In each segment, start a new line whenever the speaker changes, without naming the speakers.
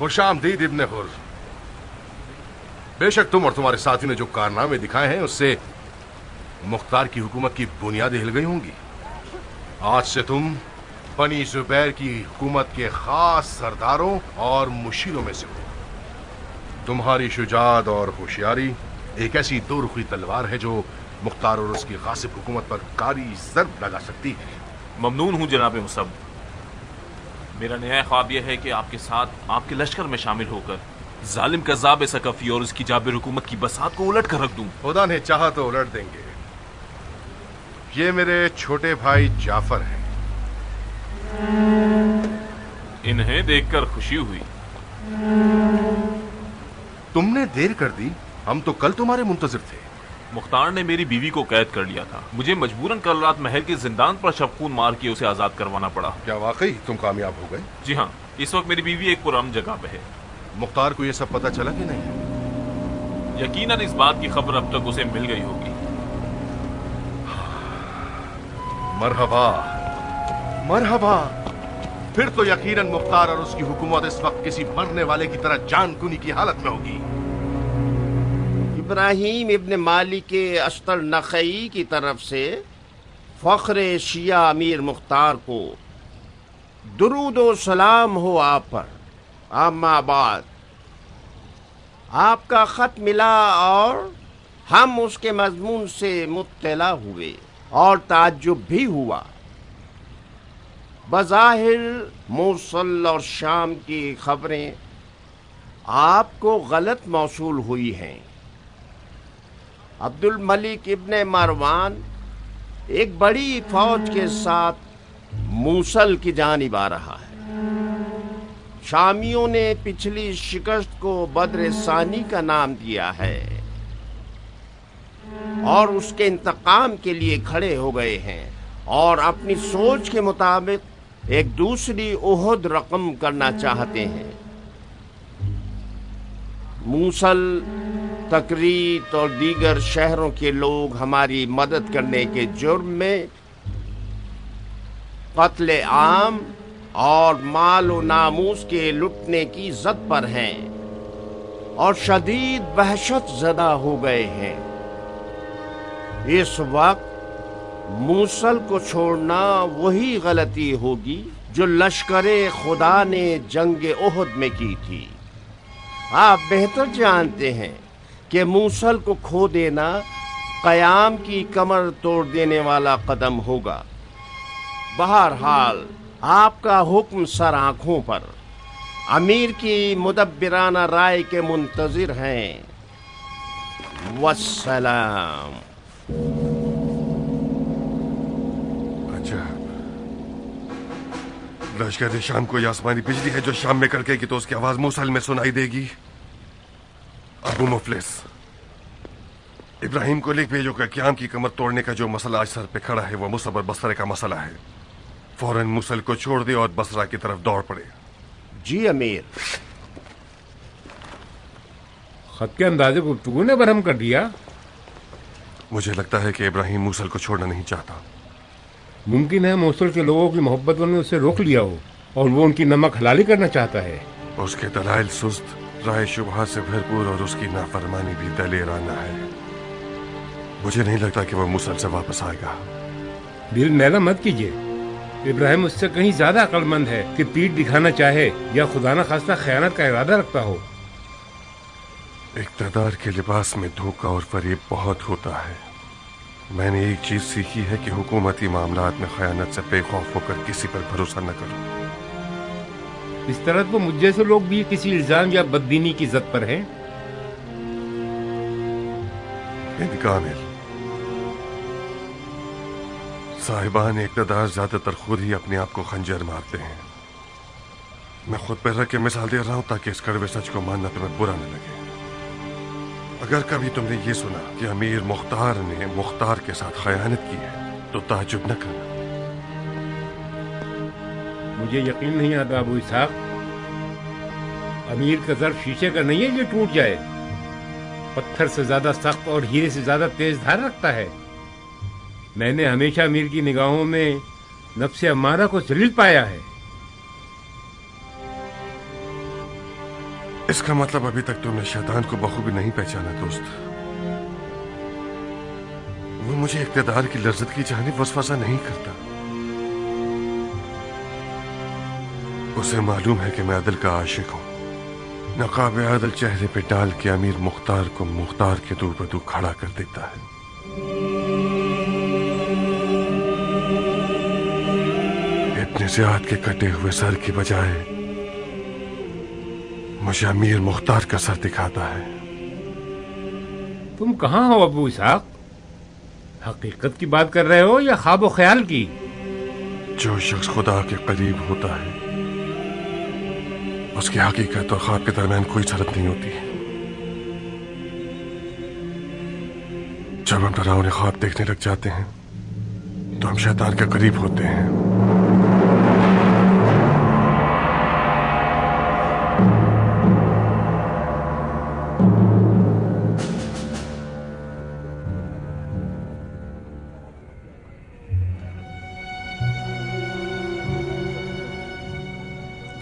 खुश आमदीद इब्ने हुर। बेशक तुम और तुम्हारे साथी ने जो कारनामे दिखाए हैं उससे मुख्तार की हुकूमत की बुनियादें हिल गई होंगी। आज से तुम बनी जुबैर की हुकूमत के खास सरदारों और मुशीरों में से हो। तुम्हारी शुजाअत और होशियारी एक ऐसी दो रुखी तलवार है जो मुख्तार और उसकी गासिब हुकूमत पर कारी ज़र्ब लगा सकती है।
ममनून हूँ जनाब मुसब। मेरा नया ख्वाब यह है कि आपके साथ आपके लश्कर में शामिल होकर जालिम कज़्ज़ाब सकफ़ी और उसकी जाबिर हुकूमत की बसात को उलट कर रख दूं।
खुदा ने चाहा तो उलट देंगे। ये मेरे छोटे भाई जाफर हैं।
इन्हें देखकर खुशी हुई।
तुमने देर कर दी, हम तो कल तुम्हारे मुंतजिर थे।
मुख्तार ने मेरी बीवी को कैद कर लिया था। मुझे मजबूरन कल रात महल के जिंदान पर शबखून मार के उसे आजाद करवाना पड़ा।
क्या वाकई तुम कामयाब हो गए?
जी हाँ, इस वक्त मेरी बीवी एक पुरअमन जगह पे है।
मुख्तार को ये सब पता चला कि नहीं?
यकीनन इस बात की खबर अब तक उसे मिल गई होगी।
मरहबा मरहबा। फिर तो यकीनन मुख्तार और उसकी हुकूमत इस वक्त किसी मरने वाले की तरह जानकुनी की हालत में होगी।
इब्राहिम इब्न मालिक अश्तर नखई की तरफ से फख्र शिया अमीर मुख्तार को दुरूद व सलाम हो आप पर। अम्मा बाद आपका खत मिला और हम उसके मजमून से मुत्तला हुए और ताज्जुब भी हुआ। बज़ाहिर मूसल और शाम की खबरें आपको गलत मौसूल हुई हैं। अब्दुल मलिक इब्ने मरवान एक बड़ी फौज के साथ मूसल की जानिब आ रहा है। शामियों ने पिछली शिकस्त को बद्र सानी का नाम दिया है और उसके इंतकाम के लिए खड़े हो गए हैं और अपनी सोच के मुताबिक एक दूसरी उहद रकम करना चाहते हैं। मूसल, तकरीत और दीगर शहरों के लोग हमारी मदद करने के जुर्म में कत्ल आम और माल व नामूस के लुटने की जद पर हैं और शदीद वहशत ज़दा हो गए हैं। इस वक्त मूसल को छोड़ना वही गलती होगी जो लश्करे खुदा ने जंग ओहद में की थी। आप बेहतर जानते हैं कि मूसल को खो देना क़याम की कमर तोड़ देने वाला कदम होगा। बहरहाल आपका हुक्म सर आंखों पर। अमीर की मुदब्बिराना राय के मुंतजिर हैं। वस्सलाम।
अच्छा, लश्कर शाम को आसमानी बिजली है जो शाम में कड़केगी तो उसकी आवाज मूसल में सुनाई देगी। अबू मुफलिस, इब्राहिम को लिख भेजो कि क़याम की कमर तोड़ने का जो मसला आज सर पे खड़ा है वो मुसब और बसरे का मसला है। फौरन मूसल को छोड़ दे और बसरा की तरफ दौड़ पड़े।
जी अमीर।
खत के अंदाजे गुफ्तगू ने बरहम कर दिया।
मुझे लगता है कि इब्राहिम मूसल को छोड़ना नहीं चाहता।
मुमकिन है मूसल के लोगों की मोहब्बत ने उसे रोक लिया हो और वो उनकी नमक हलाली करना चाहता है।
उसके दलाइल सुस्त, राय शुबहा से भरपूर और उसकी नाफरमानी भी दलेराना है। मुझे नहीं लगता कि वो मूसल से वापस आएगा।
दिल मैला मत कीजिए। इब्राहिम उससे कहीं ज्यादा अक्लमंद है कि पीठ दिखाना चाहे या खुदा न खास्ता खयानत का इरादा रखता हो।
इक़्तिदार के लिबास में धोखा और फरेब बहुत होता है। मैंने एक चीज सीखी है कि हुकूमती मामलात में खयानत से बेखौफ होकर किसी पर भरोसा न करो।
इस तरह तो मुझ जैसे लोग भी किसी इल्जाम या बददीनी की जद पर हैं।
कामिल, साहिबान इक़्तिदार ज्यादातर खुद ही अपने आप को खंजर मारते हैं। मैं खुद पर रख के मिसाल दे रहा हूं ताकि इस कड़वे सच को मानना तुम्हें बुरा न लगे। अगर कभी तुमने ये सुना कि अमीर मुख्तार ने मुख्तार के साथ खयानत की है तो ताज्जुब न करना।
मुझे यकीन नहीं आता अबू इसहाक, अमीर का ज़र्फ शीशे का नहीं है ये टूट जाए। पत्थर से ज्यादा सख्त और हीरे से ज्यादा तेज धार रखता है। मैंने हमेशा अमीर की निगाहों में नफ्स अम्मारा को जलील पाया है।
इसका मतलब अभी तक तुमने शैतान को बखूबी नहीं पहचाना दोस्त। वो मुझे इक़्तिदार की लज्जत की जानिब वसवसा नहीं करता। उसे मालूम है कि मैं अदल का आशिक हूं। नकाब अदल चेहरे पे डाल के अमीर मुख्तार को मुख्तार के दो बदू खड़ा कर देता है। इब्न ज़ियाद के कटे हुए सर की बजाय मुझे अमीर मुख्तार का सर दिखाता है।
तुम कहाँ हो अबू इसहाक? हकीकत की बात कर रहे हो या ख्वाब ख्याल की?
जो शख्स खुदा के करीब होता है उसकी हकीकत और ख्वाब के दरमियान कोई शरत नहीं होती। जब हम डरावने ख्वाब देखने लग जाते हैं तो हम शैतान के करीब होते हैं।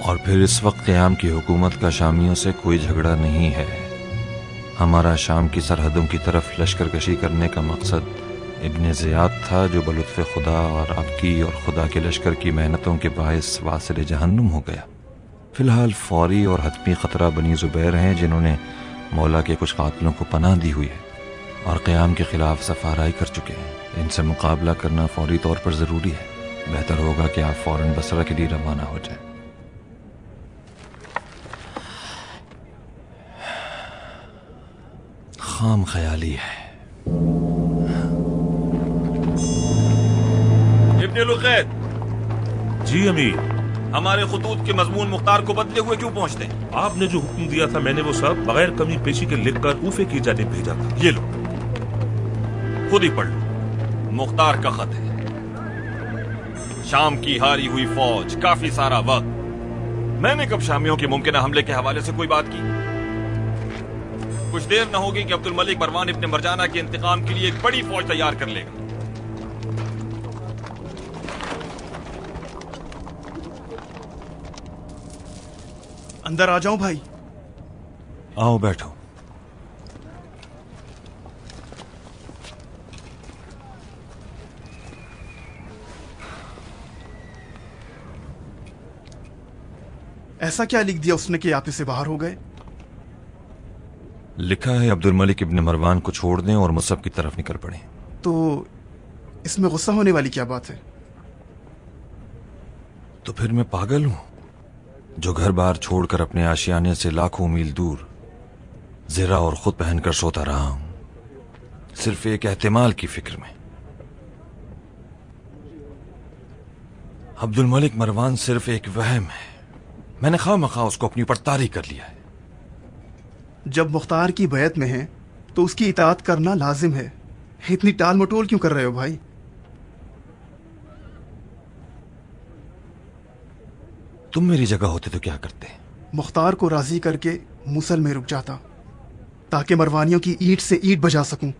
और फिर इस वक्त क़याम की हुकूमत का शामियों से कोई झगड़ा नहीं है। हमारा शाम की सरहदों की तरफ लश्कर कशी करने का मकसद इब्न ज़ियाद था, जो बलुत्फ़ खुदा और आपकी और खुदा के लश्कर की मेहनतों के बायस वासिल जहन्नुम हो गया। फ़िलहाल फौरी और हतमी ख़तरा बनी ज़ुबैर हैं, जिन्होंने मौला के कुछ कातिलों को पनाह दी हुई है और क़याम के ख़िलाफ़ सफ़ाराई कर चुके हैं। इनसे मुकाबला करना फौरी तौर पर ज़रूरी है। बेहतर होगा कि आप फ़ौरन बसरा के लिए रवाना हो जाएं। खाम ख्याली है।
इब्न लुक़ैत,
जी अमीर।
हमारे खतूत के मजमून मुख्तार को बदले हुए क्यों पहुंचते हैं?
आपने जो हुक्म दिया था मैंने वो सब बगैर कमी पेशी के लिखकर कूफे की जानिब भेजा था।
ये लो, खुद ही पढ़ लो। मुख्तार का खत है। शाम की हारी हुई फौज, काफी सारा वक्त। मैंने कब शामियों के मुमकिन हमले के हवाले से कोई बात की? कुछ देर न होगी कि अब्दुल मलिक मरवान इब्न मरजाना के इंतकाम के लिए एक बड़ी फौज तैयार कर लेगा।
अंदर आ जाओ भाई।
आओ बैठो।
ऐसा क्या लिख दिया उसने कि आप इससे बाहर हो गए?
लिखा है अब्दुल मलिक इब्न मरवान को छोड़ दें और मुसब की तरफ निकल पड़े।
तो इसमें गुस्सा होने वाली क्या बात है?
तो फिर मैं पागल हूं जो घर बार छोड़कर अपने आशियाने से लाखों मील दूर ज़रा और खुद पहनकर सोता रहा हूं, सिर्फ एक एहतिमाल की फिक्र में। अब्दुल मलिक मरवान सिर्फ एक वहम है। मैंने खामखा उसको अपनी ऊपर तारी कर लिया है।
जब मुख्तार की बैत में है तो उसकी इताअत करना लाजिम है। इतनी टाल मटोल क्यों कर रहे हो भाई?
तुम मेरी जगह होते तो क्या करते?
मुख्तार को राजी करके मूसल में रुक जाता ताकि मरवानियों की ईंट से ईंट बजा सकूं।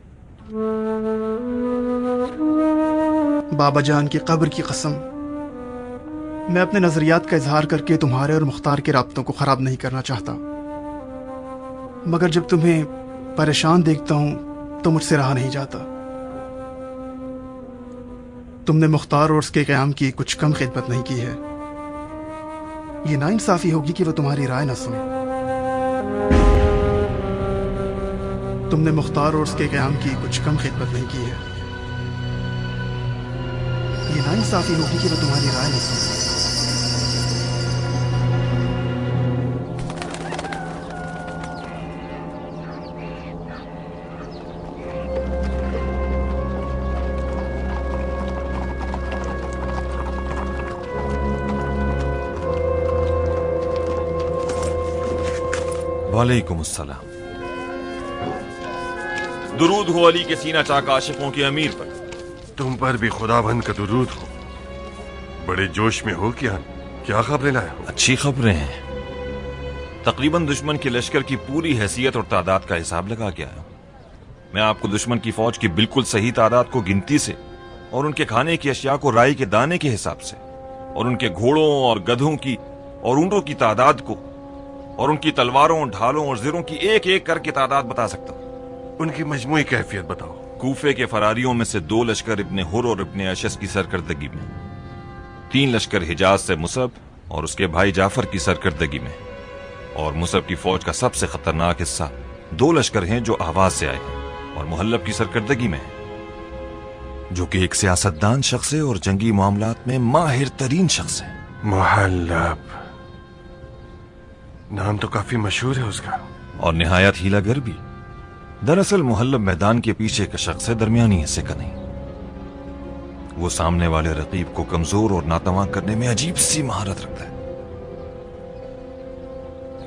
बाबा जान की कब्र की कसम, मैं अपने नजरियात का इजहार करके तुम्हारे और मुख्तार के राब्तों को खराब नहीं करना चाहता, मगर जब तुम्हें परेशान देखता हूं तो मुझसे रहा नहीं जाता। तुमने मुख्तार और उसके क़याम की कुछ कम खिदमत नहीं की है। ये नाइंसाफी होगी कि वो तुम्हारी राय न सुने। तुमने मुख्तार और उसके क़याम की कुछ कम खिदमत नहीं की है। ये नाइंसाफी होगी कि वो तुम्हारी राय न सुने।
वालेकुम अस्सलाम।
दुरूद हो अली के सीना चाक आशिकों के अमीर पर।
तुम पर भी खुदाबंद का दुरूद हो। बड़े जोश में हो क्या? क्या खबरें लाए हो?
अच्छी खबरें हैं।
तकरीबन दुश्मन के लश्कर की पूरी हैसियत और तादाद का हिसाब लगा के आया। मैं आपको दुश्मन की फौज की बिल्कुल सही तादाद को गिनती से और उनके खाने की अशिया को राई के दाने के हिसाब से और उनके घोड़ों और गधों की और ऊंटों की तादाद को اور ان کی تلواروں، ڈھالوں اور زروں کی ایک ایک کر کے تعداد بتا سکتا ہوں۔
ان کی مجموعی کیفیت بتاؤ۔
کوفے کے فراریوں میں سے 2 لشکر ابن حر اور ابن اشس کی سرکردگی میں، 3 لشکر حجاز سے مصعب اور اس کے بھائی جعفر کی سرکردگی میں، اور مصعب کی فوج کا سب سے خطرناک حصہ 2 لشکر ہیں جو آواز سے آئے ہیں اور محلب کی سرکردگی میں ہیں، جو کہ ایک سیاستدان شخص ہے اور جنگی معاملات میں ماہر ترین شخص ہے۔
محلب، نام تو کافی مشہور ہے اس کا،
اور نہایت ہیلا گر بھی۔ دراصل محلب میدان کے پیچھے کا شخص ہے، درمیانی حصے کا نہیں۔ وہ سامنے والے رقیب کو کمزور اور ناتواں کرنے میں عجیب سی مہارت رکھتا ہے۔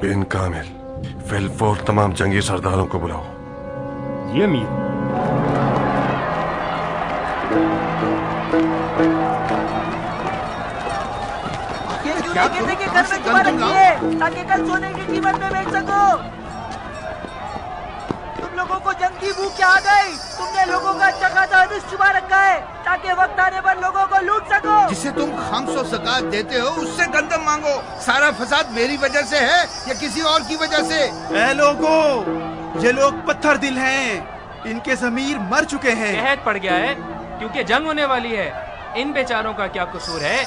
بن کامل، فی الفور تمام جنگی سرداروں کو بلاؤ۔
یہ امیر،
کے گھر میں جمع رکھیے تاکہ کل سونے کی قیمت میں بیچ سکو۔ تم لوگوں کو جنگ کی بھوک کیا آ گئی؟ تم نے لوگوں کا اچھا خاصا حدث چھپا رکھا ہے تاکہ وقت آنے پر لوگوں کو لوٹ سکو۔
جسے تم خمس و زکات دیتے ہو اس سے گندم مانگو۔ سارا فساد میری وجہ سے ہے یا کسی اور کی وجہ سے؟
اے لوگوں، یہ لوگ پتھر دل ہیں، ان کے ضمیر مر چکے ہیں۔
قحط پڑ گیا ہے کیونکہ جنگ ہونے والی ہے۔ ان بیچاروں کا کیا قصور ہے؟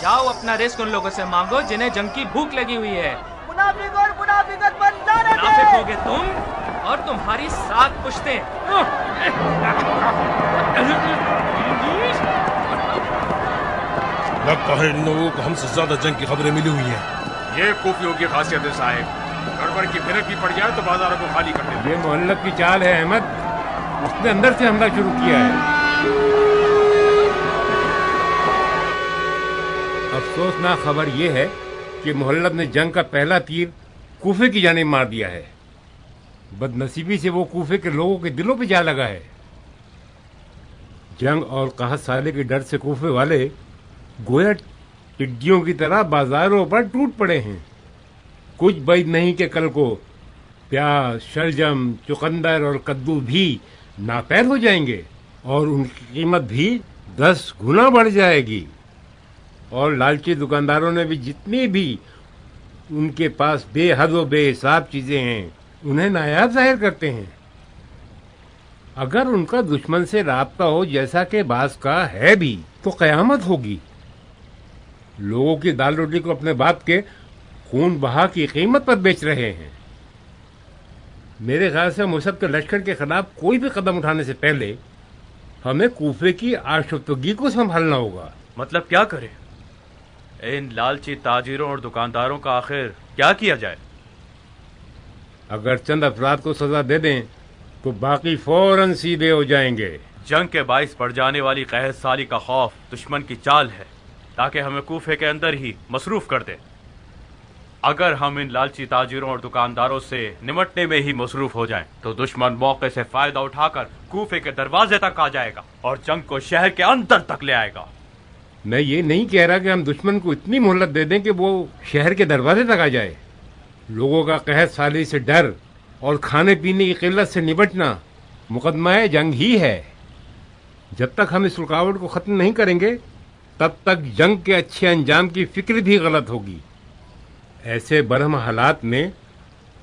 جاؤ اپنا رزق ان لوگوں سے مانگو جنہیں جنگ کی بھوک لگی ہوئی ہے۔
منافق اور منافقت پر نہ رہے۔
منافق ہوگے تم اور تمہاری 7 پشتیں۔
لگتا ہے ان لوگوں کو ہم سے زیادہ جنگ کی خبریں ملی ہوئی ہیں۔
یہ کوفیوں کی خاصیت ہے صاحب، گڑبڑ کی بھنک بھی پڑ جائے تو بازاروں کو خالی کر دیں۔
یہ محلب کی چال ہے احمد، اس نے اندر سے حملہ شروع کیا ہے۔ افسوسناک خبر یہ ہے کہ محلب نے جنگ کا پہلا تیر کوفے کی جانب مار دیا ہے۔ بد نصیبی سے وہ کوفے کے لوگوں کے دلوں پہ جا لگا ہے۔ جنگ اور قحط سالے کے ڈر سے کوفے والے گویا ٹڈیوں کی طرح بازاروں پر ٹوٹ پڑے ہیں۔ کچھ بعید نہیں کہ کل کو پیاز، شلجم، چقندر اور کدو بھی ناپید ہو جائیں گے اور ان کی قیمت بھی 10 گنا بڑھ جائے گی، اور لالچی دکانداروں نے بھی جتنی بھی ان کے پاس بے حد و بے حساب چیزیں ہیں انہیں نایاب ظاہر کرتے ہیں۔ اگر ان کا دشمن سے رابطہ ہو جیسا کہ بعض کا ہے بھی تو قیامت ہوگی۔ لوگوں کی دال روٹی کو اپنے باپ کے خون بہا کی قیمت پر بیچ رہے ہیں۔ میرے خیال سے مصعب کے لشکر کے خلاف کوئی بھی قدم اٹھانے سے پہلے ہمیں کوفے کی آشفتگی کو سنبھالنا ہوگا۔
مطلب کیا کریں؟ ان لالچی تاجروں اور دکانداروں کا آخر کیا کیا جائے؟
اگر چند افراد کو سزا دے دیں تو باقی فوراً سیدھے ہو جائیں گے۔
جنگ کے باعث پڑ جانے والی قحط سالی کا خوف دشمن کی چال ہے تاکہ ہمیں کوفے کے اندر ہی مصروف کر دے۔ اگر ہم ان لالچی تاجروں اور دکانداروں سے نمٹنے میں ہی مصروف ہو جائیں تو دشمن موقع سے فائدہ اٹھا کر کوفے کے دروازے تک آ جائے گا اور جنگ کو شہر کے اندر تک لے آئے گا۔
میں یہ نہیں کہہ رہا کہ ہم دشمن کو اتنی مہلت دے دیں کہ وہ شہر کے دروازے تک آ جائے۔ لوگوں کا قحط سالی سے ڈر اور کھانے پینے کی قلت سے نمٹنا مقدمہ جنگ ہی ہے۔ جب تک ہم اس رکاوٹ کو ختم نہیں کریں گے تب تک جنگ کے اچھے انجام کی فکر بھی غلط ہوگی۔ ایسے برہم حالات میں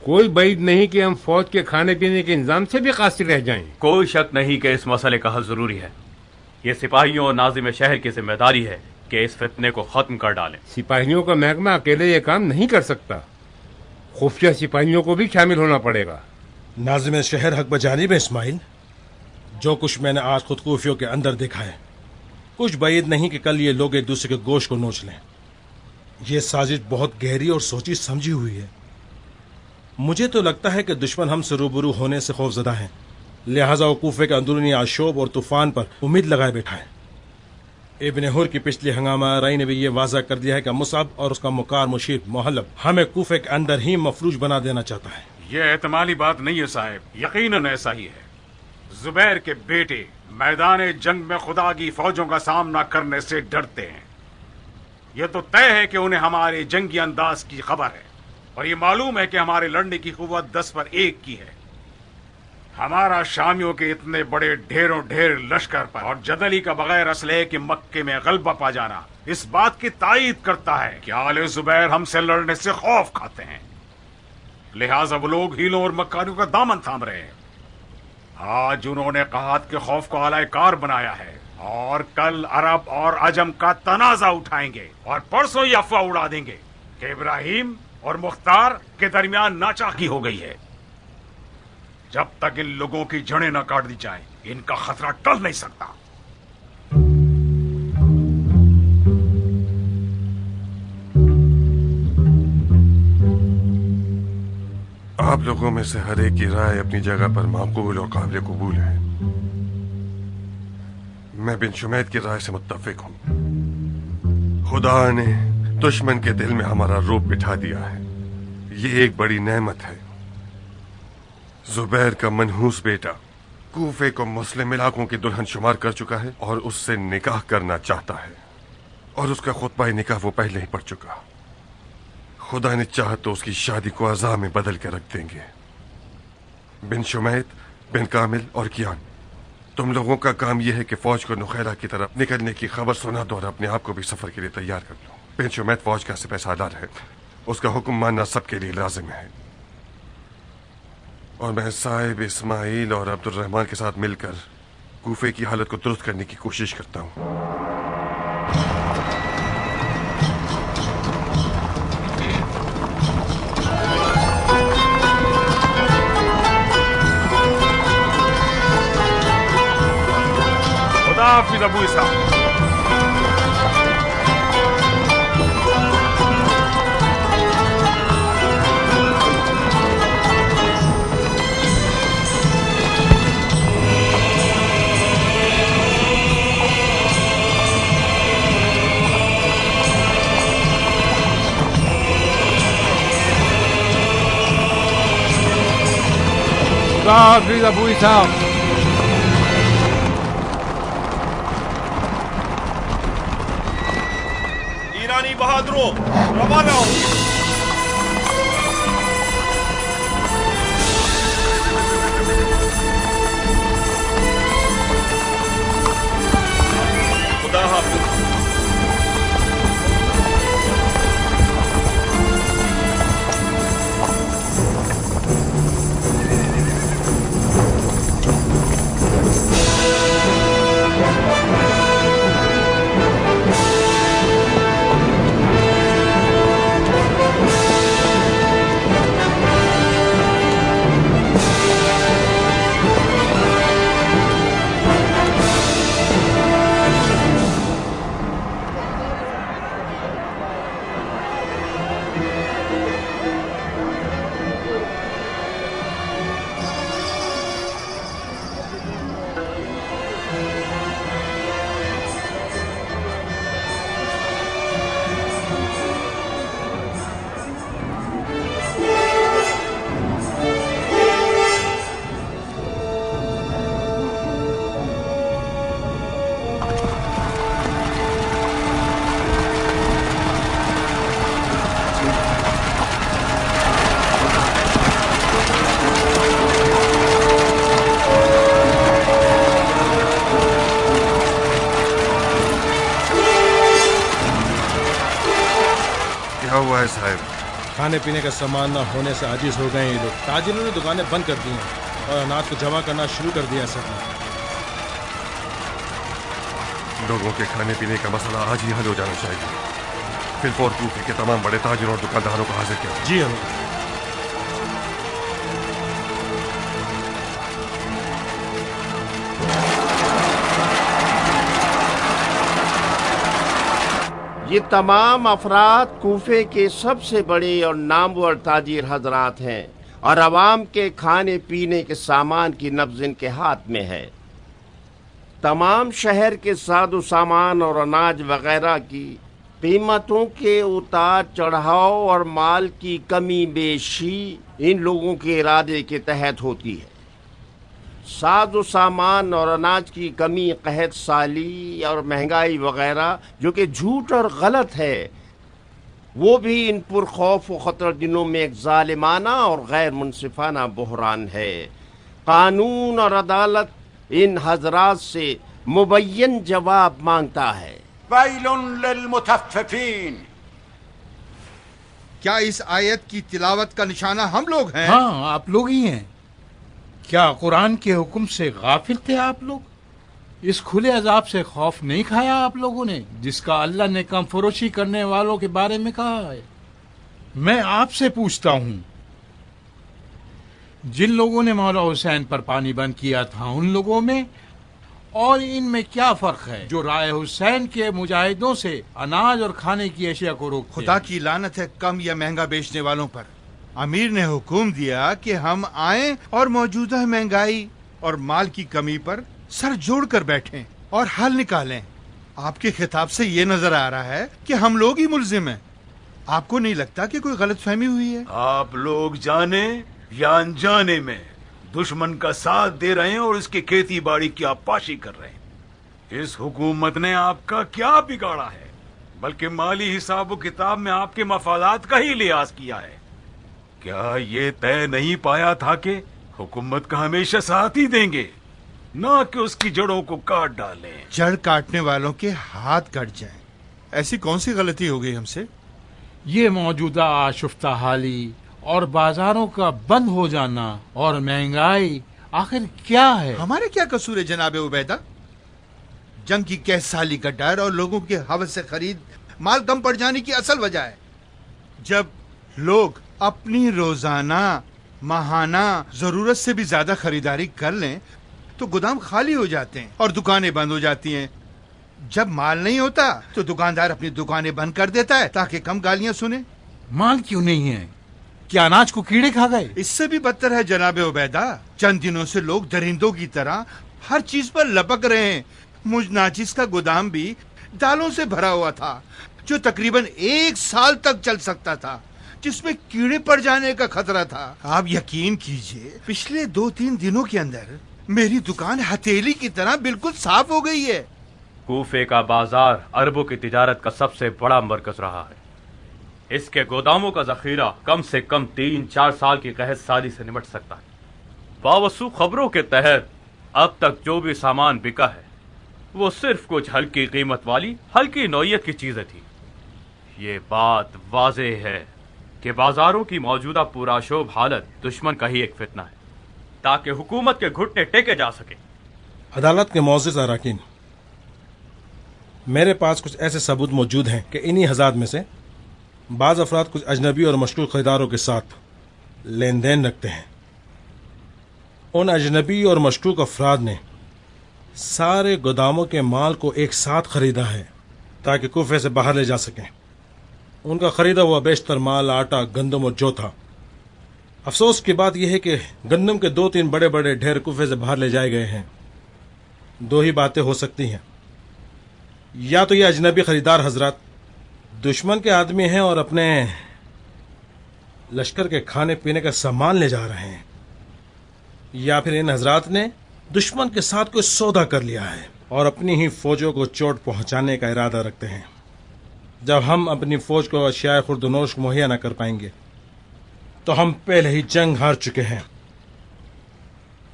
کوئی بعید نہیں کہ ہم فوج کے کھانے پینے کے انتظام سے بھی قاصر رہ جائیں۔
کوئی شک نہیں کہ اس مسئلے کا حل ضروری ہے۔ یہ سپاہیوں اور ناظم شہر کی ذمہ داری ہے کہ اس فتنے کو ختم کر ڈالیں۔
سپاہیوں کا محکمہ اکیلے یہ کام نہیں کر سکتا، خفیہ سپاہیوں کو بھی شامل ہونا پڑے گا۔
ناظم شہر حق بجانب ہے اسماعیل۔ جو کچھ میں نے آج خود کوفیوں کے اندر دیکھا ہے، کچھ بعید نہیں کہ کل یہ لوگ ایک دوسرے کے گوشت کو نوچ لیں۔ یہ سازش بہت گہری اور سوچی سمجھی ہوئی ہے۔ مجھے تو لگتا ہے کہ دشمن ہم سے روبرو ہونے سے خوف زدہ ہیں، لہٰذا وہ کوفے کے اندرونی آشوب اور طوفان پر امید لگائے بیٹھا ہے۔ ابن حر کی پچھلی ہنگامہ آرائی نے بھی یہ واضح کر دیا ہے کہ مصعب اور اس کا مکار مشیر محلب ہمیں کوفے کے اندر ہی مفلوج بنا دینا چاہتا ہے۔
یہ احتمالی بات نہیں ہے صاحب، یقیناً ایسا ہی ہے۔ زبیر کے بیٹے میدان جنگ میں خدا کی فوجوں کا سامنا کرنے سے ڈرتے ہیں۔ یہ تو طے ہے کہ انہیں ہمارے جنگی انداز کی خبر ہے اور یہ معلوم ہے کہ ہمارے لڑنے کی قوت 10 پر 1 کی ہے۔ ہمارا شامیوں کے اتنے بڑے ڈھیروں ڈھیر لشکر پر اور جدلی کا بغیر اسلحے کے مکے میں غلبہ پا جانا اس بات کی تائید کرتا ہے کہ آل زبیر ہم سے لڑنے سے خوف کھاتے ہیں۔ लिहाजा वो लोग हीलों और मक्कारियों का दामन थाम रहे हैं। आज उन्होंने कहात के खौफ को आलाए कार बनाया है और कल अरब और अजम का तनाजा उठाएंगे और परसों ये अफवाह उड़ा देंगे कि इब्राहिम और मुख्तार के दरमियान नाचाकी हो गई है। जब तक इन लोगों की जड़ें न काट दी जाए इनका खतरा टल नहीं सकता।
आप लोगों में से हर एक की राय अपनी जगह पर माकूल और काबिल कबूल है। मैं बिन शुमैद की राय से मुत्तफिक हूं। खुदा ने दुश्मन के दिल में हमारा रूप बिठा दिया है, ये एक बड़ी नेमत है। जुबैर का मनहूस बेटा कूफे को मुस्लिम इलाकों की दुल्हन शुमार कर चुका है और उससे निकाह करना चाहता है, और उसका खुतबा निकाह वो पहले ही पढ़ चुका। खुदा ने चाहा तो उसकी शादी को अज़ा में बदल के रख देंगे। बिन शुमैद, बिन कामिल और कियान, तुम लोगों का काम यह है कि फौज को नुखैला की तरफ निकलने की खबर सुना दो और अपने आप को भी सफर के लिए तैयार कर लो। बिन शुमैद फौज का सिपहसालार है, उसका हुक्म मानना सबके लिए लाजिम है। और मैं साहिब इस्माइल और अब्दुर्रहमान के साथ मिलकर कूफे की हालत को दुरुस्त करने की कोशिश करता हूँ।
खुदाफिज़ अबू इसाक।
खुदाफिज़ अबू इसाक।
ईरानी बहादुरों रवाना हो। खुदा हाफिज।
खाने पीने का सामान न होने से आजिज हो गए ये लोग। ताजिरों ने दुकानें बंद कर दी हैं और अनाज को जमा करना शुरू कर दिया सब।
लोगों के खाने पीने का मसला आज ही हल हो जाना चाहिए। फिलफौर कूफे के तमाम बड़े ताजिरों और दुकानदारों को हाजिर किया।
जी हमें
ये तमाम अफराद कूफे के सबसे बड़े और नामवर ताजिर हजरात हैं और अवाम के खाने पीने के सामान की नब्ज इनके हाथ में है। तमाम शहर के सादो सामान और अनाज वगैरह की कीमतों के उतार चढ़ाव और माल की कमी बेशी इन लोगों के इरादे के तहत होती है। साजो सामान और अनाज की कमी, कहत साली और महंगाई वगैरह जो कि झूठ और गलत है, वो भी इन पुरखौफ व खतर दिनों में एक जालिमाना और गैर मुनसिफाना बहरान है। कानून और अदालत इन हजरात से मुबय्यन जवाब मांगता है।
वैलुन लिलमुतफ्फिफीन,
کیا اس آیت کی تلاوت کا نشانہ ہم لوگ ہیں؟
ہاں آپ لوگ ہی ہیں۔ کیا قرآن کے حکم سے غافل تھے آپ لوگ؟ اس کھلے عذاب سے خوف نہیں کھایا آپ لوگوں نے جس کا اللہ نے کم فروشی کرنے والوں کے بارے میں کہا ہے؟ میں آپ سے پوچھتا ہوں، جن لوگوں نے مولا حسین پر پانی بند کیا تھا ان لوگوں میں اور ان میں کیا فرق ہے جو رائے حسین کے مجاہدوں سے اناج اور کھانے کی اشیاء کو روکتے
خدا کی لعنت ہے کم یا مہنگا بیچنے والوں پر۔ امیر نے حکم دیا کہ ہم آئیں اور موجودہ مہنگائی اور مال کی کمی پر سر جوڑ کر بیٹھیں اور حل نکالیں۔ آپ کے خطاب سے یہ نظر آ رہا ہے کہ ہم لوگ ہی ملزم ہیں۔ آپ کو نہیں لگتا کہ کوئی غلط فہمی ہوئی ہے؟
آپ لوگ جانے یا انجانے میں دشمن کا ساتھ دے رہے ہیں اور اس کی کھیتی باڑی کی آبپاشی کر رہے ہیں۔
اس حکومت نے آپ کا کیا بگاڑا ہے؟ بلکہ مالی حساب و کتاب میں آپ کے مفادات کا ہی لحاظ کیا ہے۔ کیا یہ طے نہیں پایا تھا کہ حکومت کا ہمیشہ ساتھ ہی دیں گے، نہ کہ اس کی جڑوں کو کاٹ ڈالیں؟
جڑ کاٹنے والوں کے ہاتھ کٹ جائیں، ایسی کون سی غلطی ہو گئی ہم سے؟
یہ موجودہ آشفتہ حالی اور بازاروں کا بند ہو جانا اور مہنگائی آخر کیا ہے؟
ہمارے کیا قصور ہے جناب عبیدہ؟ جنگ کی کیس سالی کا ڈر اور لوگوں کے حوث سے خرید مال کم پڑ جانے کی اصل وجہ ہے۔ جب لوگ اپنی روزانہ ماہانہ ضرورت سے بھی زیادہ خریداری کر لیں تو گودام خالی ہو جاتے ہیں اور دکانیں بند ہو جاتی ہیں۔ جب مال نہیں ہوتا تو دکاندار اپنی دکانیں بند کر دیتا ہے تاکہ کم گالیاں سنے۔
مال کیوں نہیں ہے؟ کیا اناج کو کیڑے کھا گئے؟
اس سے بھی بدتر ہے جناب عبیدہ، چند دنوں سے لوگ درندوں کی طرح ہر چیز پر لپک رہے ہیں۔ مجھ ناچیز کا گودام بھی دالوں سے بھرا ہوا تھا جو تقریباً 1 سال تک چل سکتا تھا، جس میں کیڑے پڑ جانے کا خطرہ تھا۔ آپ یقین کیجئے پچھلے 2-3 دنوں کے اندر میری دکان ہتھیلی کی طرح بالکل صاف ہو گئی ہے۔
کوفے کا بازار عربوں کی تجارت کا سب سے بڑا مرکز رہا ہے۔ اس کے گوداموں کا ذخیرہ کم سے کم 3-4 سال کی قحط سالی سے نمٹ سکتا ہے۔ باوثوق خبروں کے تحت اب تک جو بھی سامان بکا ہے وہ صرف کچھ ہلکی قیمت والی ہلکی نوعیت کی چیزیں تھیں۔ یہ بات واضح ہے کہ بازاروں کی موجودہ پرآشوب حالت دشمن کا ہی ایک فتنہ ہے تاکہ حکومت کے گھٹنے ٹیکے جا سکے۔
عدالت کے معزز اراکین، میرے پاس کچھ ایسے ثبوت موجود ہیں کہ انہی حضرات میں سے بعض افراد کچھ اجنبی اور مشکوک خریداروں کے ساتھ لین دین رکھتے ہیں۔ ان اجنبی اور مشکوک افراد نے سارے گوداموں کے مال کو ایک ساتھ خریدا ہے تاکہ کوفے سے باہر لے جا سکیں۔ ان کا خریدا ہوا بیشتر مال آٹا، گندم اور جو تھا۔ افسوس کی بات یہ ہے کہ گندم کے 2-3 بڑے بڑے ڈھیر کوفے سے باہر لے جائے گئے ہیں۔ 2 ہی باتیں ہو سکتی ہیں، یا تو یہ اجنبی خریدار حضرات دشمن کے آدمی ہیں اور اپنے لشکر کے کھانے پینے کا سامان لے جا رہے ہیں، یا پھر ان حضرات نے دشمن کے ساتھ کوئی سودا کر لیا ہے اور اپنی ہی فوجوں کو چوٹ پہنچانے کا ارادہ رکھتے ہیں۔ جب ہم اپنی فوج کو اشیاء خوردونوش مہیا نہ کر پائیں گے تو ہم پہلے ہی جنگ ہار چکے ہیں۔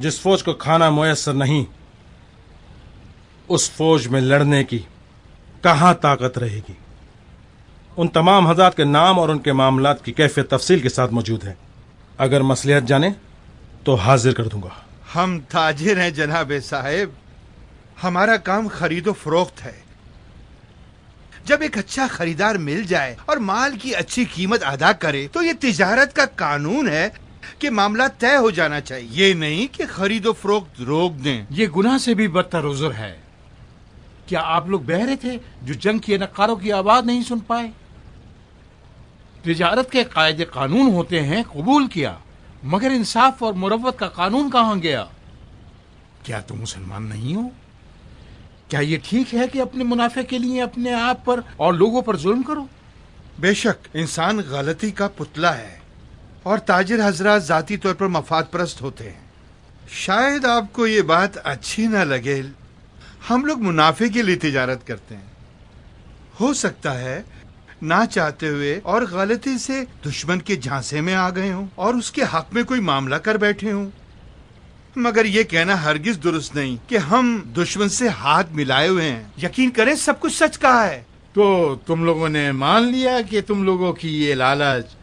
جس فوج کو کھانا میسر نہیں اس فوج میں لڑنے کی کہاں طاقت رہے گی؟ ان تمام حضرات کے نام اور ان کے معاملات کی کیفیت تفصیل کے ساتھ موجود ہے۔ اگر مصلحت جانے تو حاضر کر دوں گا۔
ہم تاجر ہیں جناب صاحب، ہمارا کام خرید و فروخت ہے۔ جب ایک اچھا خریدار مل جائے اور مال کی اچھی قیمت ادا کرے تو یہ تجارت کا قانون ہے کہ معاملہ طے ہو جانا چاہیے، یہ نہیں کہ خرید و فروخت روک دیں۔
یہ گناہ سے بھی بدتر عذر ہے۔ کیا آپ لوگ بہرے تھے جو جنگ کے نقاروں کی آواز نہیں سن پائے؟ تجارت کے قاعدے قانون ہوتے ہیں، قبول کیا، مگر انصاف اور مروت کا قانون کہاں گیا؟ کیا تم مسلمان نہیں ہو؟ کیا یہ ٹھیک ہے کہ اپنے منافع کے لیے اپنے آپ پر اور لوگوں پر ظلم کرو؟
بے شک انسان غلطی کا پتلا ہے اور تاجر حضرات ذاتی طور پر مفاد پرست ہوتے ہیں۔ شاید آپ کو یہ بات اچھی نہ لگے، ہم لوگ منافع کے لیے تجارت کرتے ہیں۔ ہو سکتا ہے نہ چاہتے ہوئے اور غلطی سے دشمن کے جھانسے میں آ گئے ہوں اور اس کے حق میں کوئی معاملہ کر بیٹھے ہوں، مگر یہ کہنا ہرگز درست نہیں کہ ہم دشمن سے ہاتھ ملائے ہوئے ہیں۔ یقین کریں سب کچھ سچ کہا ہے۔
تو تم لوگوں نے مان لیا کہ تم لوگوں کی یہ لالچ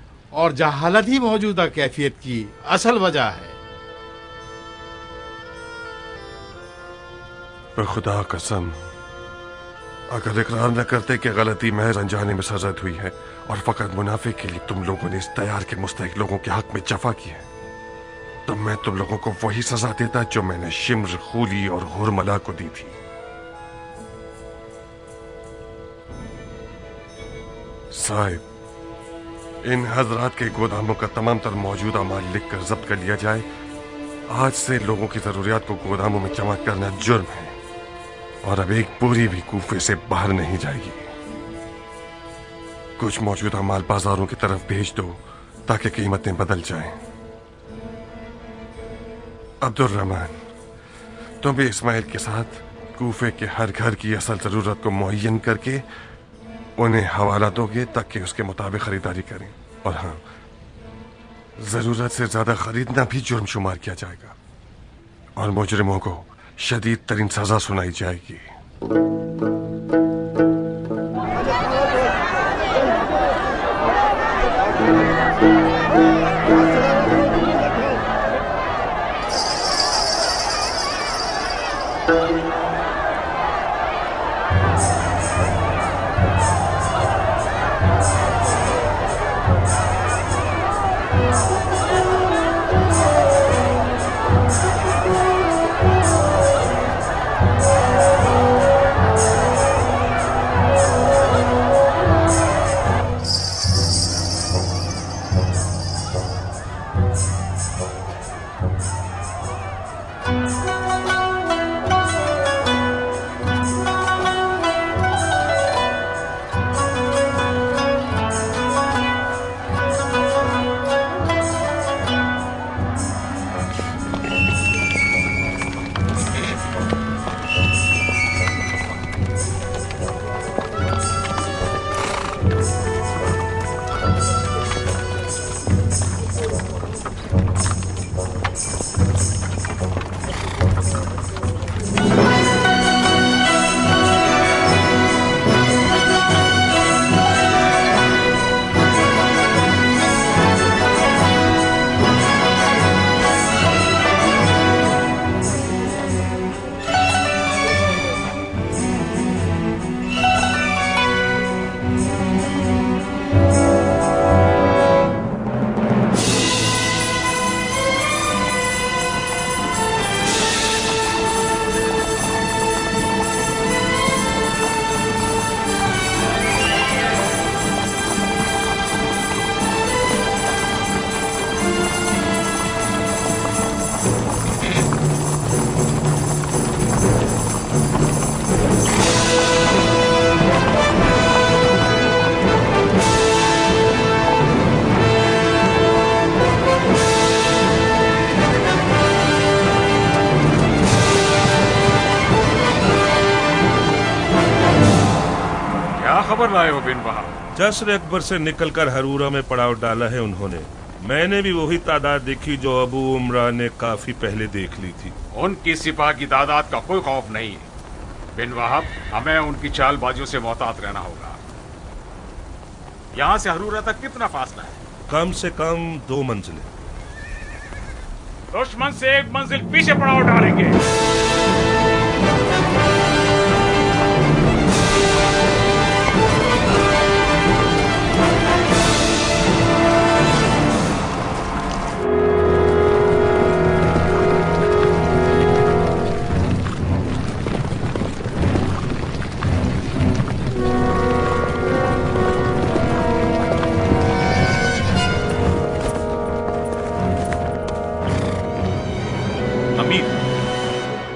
اور جہالت ہی موجودہ کیفیت کی اصل وجہ ہے؟
بخدا قسم، اگر اقرار نہ کرتے کہ غلطی محض انجانے میں سرزد ہوئی ہے اور فقط منافع کے لیے تم لوگوں نے اس تیار کے مستحق لوگوں کے حق میں جفا کی ہے، تو میں تم لوگوں کو وہی سزا دیتا جو میں نے شمر، خولی اور ہرملا کو دی تھی۔ صاحب، ان حضرات کے گوداموں کا تمام تر موجودہ مال لکھ کر ضبط کر لیا جائے۔ آج سے لوگوں کی ضروریات کو گوداموں میں جمع کرنا جرم ہے، اور اب ایک بوری بھی کوفے سے باہر نہیں جائے گی۔ کچھ موجودہ مال بازاروں کی طرف بھیج دو تاکہ قیمتیں بدل جائیں۔ عبد الرحمن، تم بھی اسماعیل کے ساتھ کوفے کے ہر گھر کی اصل ضرورت کو معین کر کے انہیں حوالہ دو گے تاکہ اس کے مطابق خریداری کریں، اور ہاں، ضرورت سے زیادہ خریدنا بھی جرم شمار کیا جائے گا، اور مجرموں کو شدید ترین سزا سنائی جائے گی۔
خبر لائے ہو بن بہا؟
جسر اکبر سے نکل کر ہرورہ میں پڑاؤ ڈالا ہے انہوں نے۔ میں نے بھی وہی تعداد دیکھی جو ابو عمرہ نے کافی پہلے دیکھ لی تھی۔
ان کی سپاہ کی تعداد کا کوئی خوف نہیں ہے بن وہب، ہمیں ان کی چال بازیوں سے محتاط رہنا ہوگا۔ یہاں سے ہرورہ تک کتنا فاصلہ ہے؟
کم سے کم 2 منزلیں۔
دشمن سے 1 منزل پیچھے پڑاؤ ڈالیں گے۔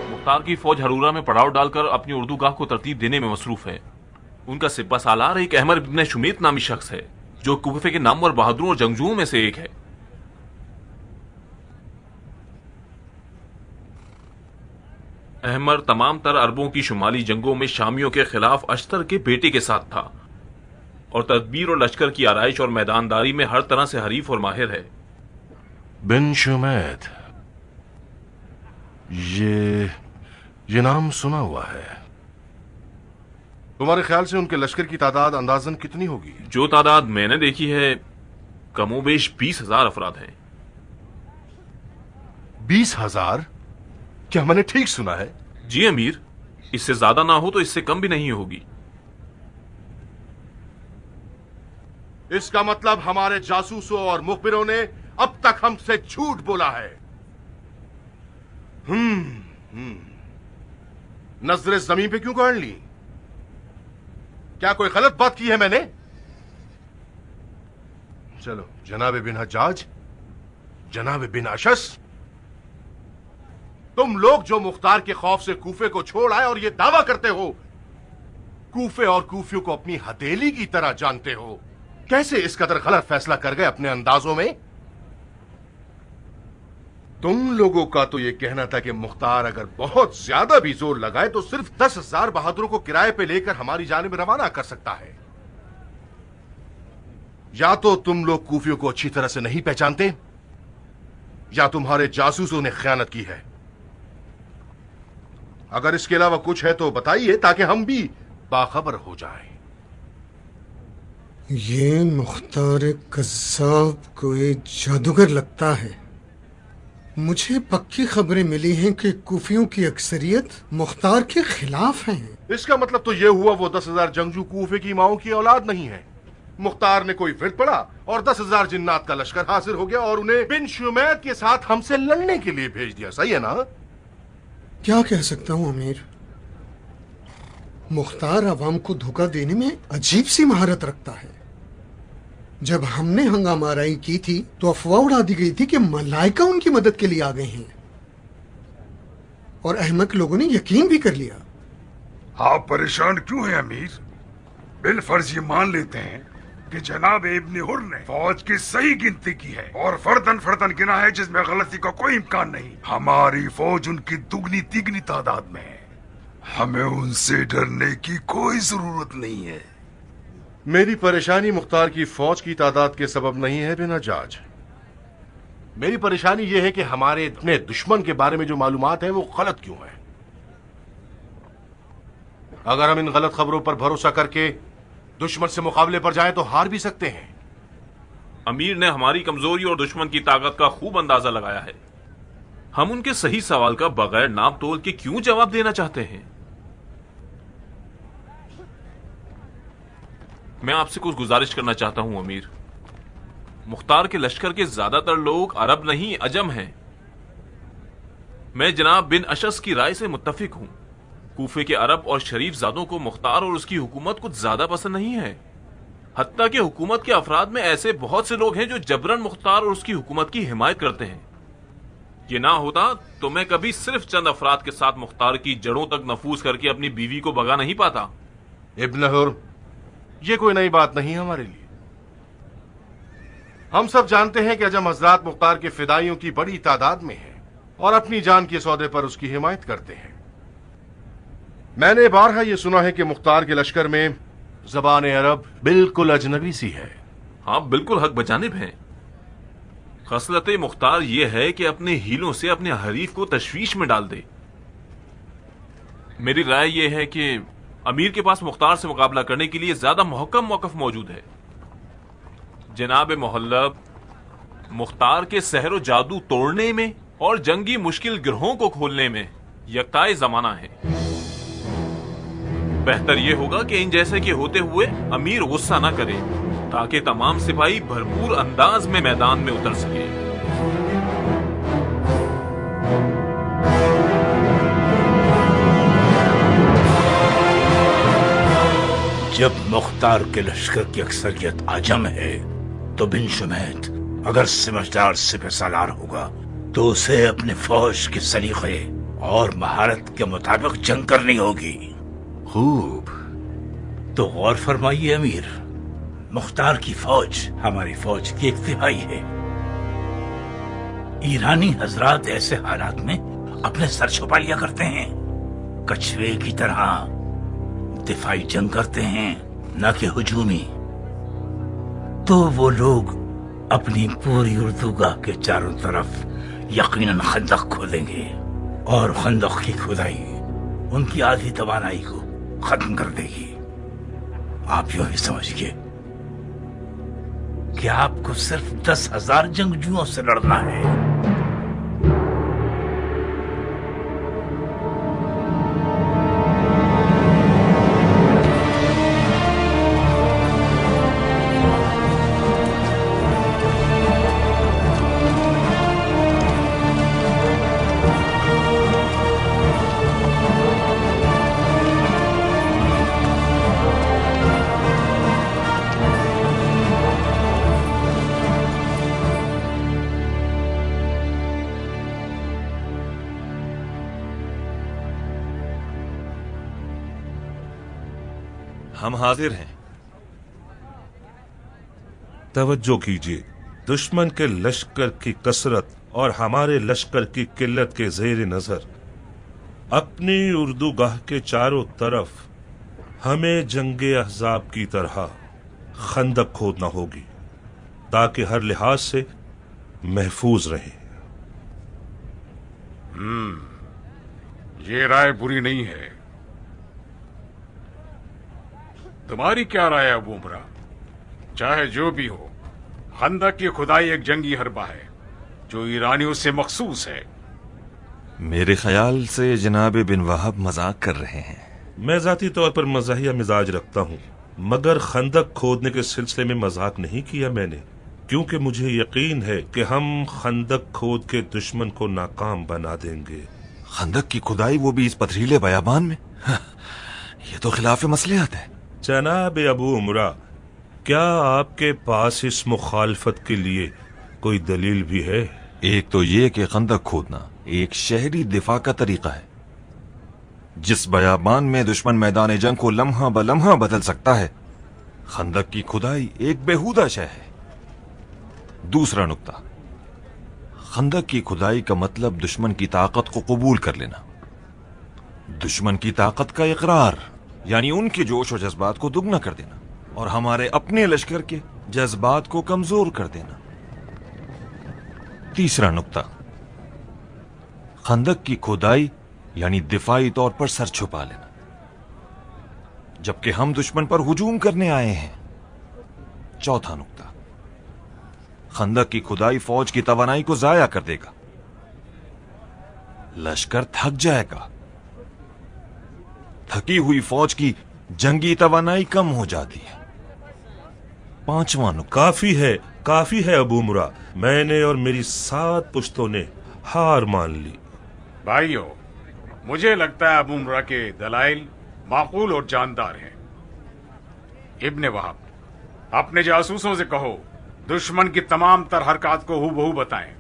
مختار کی فوج ہرورہ میں پڑاؤ ڈال کر اپنی اردوگاہ کو ترتیب دینے میں مصروف ہے۔ ان کا سپہ سالار ایک احمر ابن شمیت نامی شخص ہے جو کوفے کے نامور بہادروں اور جنگجوؤں میں سے ایک ہے۔ احمر تمام تر عربوں کی شمالی جنگوں میں شامیوں کے خلاف اشتر کے بیٹے کے ساتھ تھا اور تدبیر اور لشکر کی آرائش اور میدانداری میں ہر طرح سے حریف اور ماہر ہے۔
بن شمیت، یہ نام سنا ہوا ہے۔ تمہارے خیال سے ان کے لشکر کی تعداد اندازاً کتنی ہوگی؟
جو تعداد میں نے دیکھی ہے کم و بیش 20,000 افراد ہیں۔
20,000؟ کیا میں نے ٹھیک سنا ہے؟
جی امیر، اس سے زیادہ نہ ہو تو اس سے کم بھی نہیں ہوگی۔
اس کا مطلب ہمارے جاسوسوں اور مخبروں نے اب تک ہم سے جھوٹ بولا ہے۔ نظریں زمین پہ کیوں گاڑ لی؟ کیا کوئی غلط بات کی ہے میں نے؟ چلو جناب بن حجاج، جناب بن اشس، تم لوگ جو مختار کے خوف سے کوفے کو چھوڑ آئے اور یہ دعویٰ کرتے ہو کوفے اور کوفیوں کو اپنی ہتھیلی کی طرح جانتے ہو، کیسے اس قدر غلط فیصلہ کر گئے اپنے اندازوں میں؟ تم لوگوں کا تو یہ کہنا تھا کہ مختار اگر بہت زیادہ بھی زور لگائے تو صرف 10,000 بہادروں کو کرائے پہ لے کر ہماری جانب روانہ کر سکتا ہے۔ یا تو تم لوگ کوفیوں کو اچھی طرح سے نہیں پہچانتے یا تمہارے جاسوسوں نے خیانت کی ہے۔ اگر اس کے علاوہ کچھ ہے تو بتائیے تاکہ ہم بھی باخبر ہو جائیں۔
یہ مختار قذاب کوئی جادوگر لگتا ہے۔ مجھے پکی خبریں ملی ہیں کہ کوفیوں کی اکثریت مختار کے خلاف ہیں۔
اس کا مطلب تو یہ ہوا وہ 10,000 جنگجو کوفے کی ماؤں کی اولاد نہیں ہے۔ مختار نے کوئی ورد پڑا اور 10,000 جنات کا لشکر حاضر ہو گیا اور انہیں بن شمید کے ساتھ ہم سے لڑنے کے لیے بھیج دیا، صحیح ہے نا؟
کیا کہہ سکتا ہوں امیر؟ مختار عوام کو دھوکہ دینے میں عجیب سی مہارت رکھتا ہے۔ جب ہم نے ہنگامہ آرائی کی تھی تو افواہ اڑا دی گئی تھی کہ ملائکہ ان کی مدد کے لیے آ گئے ہیں، اور احمق لوگوں نے یقین بھی کر لیا۔
آپ پریشان کیوں ہیں امیر؟ بالفرض یہ مان لیتے ہیں کہ جناب ابن حر نے فوج کی صحیح گنتی کی ہے اور فردن گنا ہے جس میں غلطی کا کوئی امکان نہیں۔ ہماری فوج ان کی دگنی تیگنی تعداد میں ہے، ہمیں ان سے ڈرنے کی کوئی ضرورت نہیں ہے۔
میری پریشانی مختار کی فوج کی تعداد کے سبب نہیں ہے بن حجاج، میری پریشانی یہ ہے کہ ہمارے اپنے دشمن کے بارے میں جو معلومات ہیں وہ غلط کیوں ہیں۔ اگر ہم ان غلط خبروں پر بھروسہ کر کے دشمن سے مقابلے پر جائیں تو ہار بھی سکتے ہیں۔
امیر نے ہماری کمزوری اور دشمن کی طاقت کا خوب اندازہ لگایا ہے۔ ہم ان کے صحیح سوال کا بغیر ناپ تول کے کیوں جواب دینا چاہتے ہیں؟ میں آپ سے کچھ گزارش کرنا چاہتا ہوں امیر۔ مختار کے لشکر کے زیادہ تر لوگ عرب نہیں عجم ہیں۔ میں جناب بن اشس کی رائے سے متفق ہوں۔ کوفے کے عرب اور شریف زادوں کو مختار اور اس کی حکومت کچھ زیادہ پسند نہیں ہے، حتیٰ کہ حکومت کے افراد میں ایسے بہت سے لوگ ہیں جو جبراً مختار اور اس کی حکومت کی حمایت کرتے ہیں۔ یہ نہ ہوتا تو میں کبھی صرف چند افراد کے ساتھ مختار کی جڑوں تک نفوذ کر کے اپنی بیوی کو بھگا نہیں پاتا۔
ابن حر، یہ کوئی نئی بات نہیں ہمارے لیے۔ ہم سب جانتے ہیں کہ عجم حضرات مختار کے فدائیوں کی بڑی تعداد میں ہیں اور اپنی جان کے سودے پر اس کی حمایت کرتے ہیں۔ میں نے بارہا یہ سنا ہے کہ مختار کے لشکر میں زبان عرب بالکل اجنبی سی ہے۔
ہاں بالکل حق بجانب ہیں۔ خصلت مختار یہ ہے کہ اپنے ہیلوں سے اپنے حریف کو تشویش میں ڈال دے۔ میری رائے یہ ہے کہ امیر کے پاس مختار سے مقابلہ کرنے کے لیے زیادہ محکم موقف موجود ہے۔ جناب محلب، مختار کے سحر و جادو توڑنے میں اور جنگی مشکل گروہوں کو کھولنے میں یکتائے زمانہ ہے۔ بہتر یہ ہوگا کہ ان جیسے کے ہوتے ہوئے امیر غصہ نہ کرے تاکہ تمام سپاہی بھرپور انداز میں میدان میں اتر سکے۔
جب مختار کے لشکر کی اکثریت عجم ہے تو بن شمید اگر سمجھدار سپہ سالار ہوگا تو اسے اپنے فوج کے سلیقے اور مہارت کے مطابق جنگ کرنی ہوگی۔
خوب،
تو غور فرمائیے امیر، مختار کی فوج ہماری فوج کی ایک تہائی ہے۔ ایرانی حضرات ایسے حالات میں اپنے سر چھپا لیا کرتے ہیں، کچھوے کی طرح دفاعی جنگ کرتے ہیں نہ کہ ہجومی۔ تو وہ لوگ اپنی پوری اردوگاہ کے چاروں طرف یقیناً خندق کھودیں گے، اور خندق کی کھدائی ان کی آدھی توانائی کو ختم کر دے گی۔ आप यूं ही समझिए कि आपको सिर्फ 10,000 जंगजुओं से लड़ना है।
हम हाजिर हैं।
तवज्जो कीजिए, दुश्मन के लश्कर की कसरत और हमारे लश्कर की किल्लत के जेर नजर अपनी उर्दूगाह के चारों तरफ हमें जंगे अहजाब की तरह खंदक खोदना होगी ताकि हर लिहाज से महफूज रहे।
ये राय बुरी नहीं है। तुम्हारी क्या राय है अबू उमरा? चाहे जो भी हो, खंदक की खुदाई एक जंगी हरबा है जो ईरानियों से मखसूस है।
मेरे ख्याल से जनाब बिन वहाब मजाक कर रहे हैं।
मैं जाती तौर पर मज़ाहिया मिजाज रखता हूँ, मगर खंदक खोदने के सिलसिले में मजाक नहीं किया मैंने, क्योंकि मुझे यकीन है कि हम खंदक खोद के दुश्मन को नाकाम बना देंगे।
खंदक की खुदाई, वो भी इस पथरीले बयाबान में? ये तो खिलाफ मसलिहत है।
जनाब अबू उमरा, क्या आपके पास इस मुखालफत के लिए कोई दलील भी है?
एक तो ये कि खंदक खोदना एक शहरी दिफा का तरीका है। जिस बयाबान में दुश्मन मैदान जंग को लम्हा ब लम्हा बदल सकता है, खंदक की खुदाई एक बेहुदा शय है। दूसरा नुक्ता, खंदक की खुदाई का मतलब दुश्मन की ताकत को कबूल कर लेना, दुश्मन की ताकत का इकरार, यानी उनके जोश और जज्बात को दुगना कर देना और हमारे अपने लश्कर के जज्बात को कमजोर कर देना। तीसरा नुक्ता, खंदक की खुदाई यानी दिफाई तौर पर सर छुपा लेना, जबकि हम दुश्मन पर हुजूम करने आए हैं। चौथा नुक्ता, खंदक की खुदाई फौज की तवानाई को जाया कर देगा, लश्कर थक जाएगा, थकी हुई फौज की जंगी तवानाई कम हो जाती है। पांचवा नुक्ता,
काफी है अबू मुरा, मैंने और मेरी 7 पुश्तों ने हार मान ली।
भाइयों, मुझे लगता है अबू मुरा के दलाइल माकूल और जानदार हैं। इब्ने वहाब, अपने जासूसों से कहो दुश्मन की तमाम तर हरकत को हूबहू बताएं।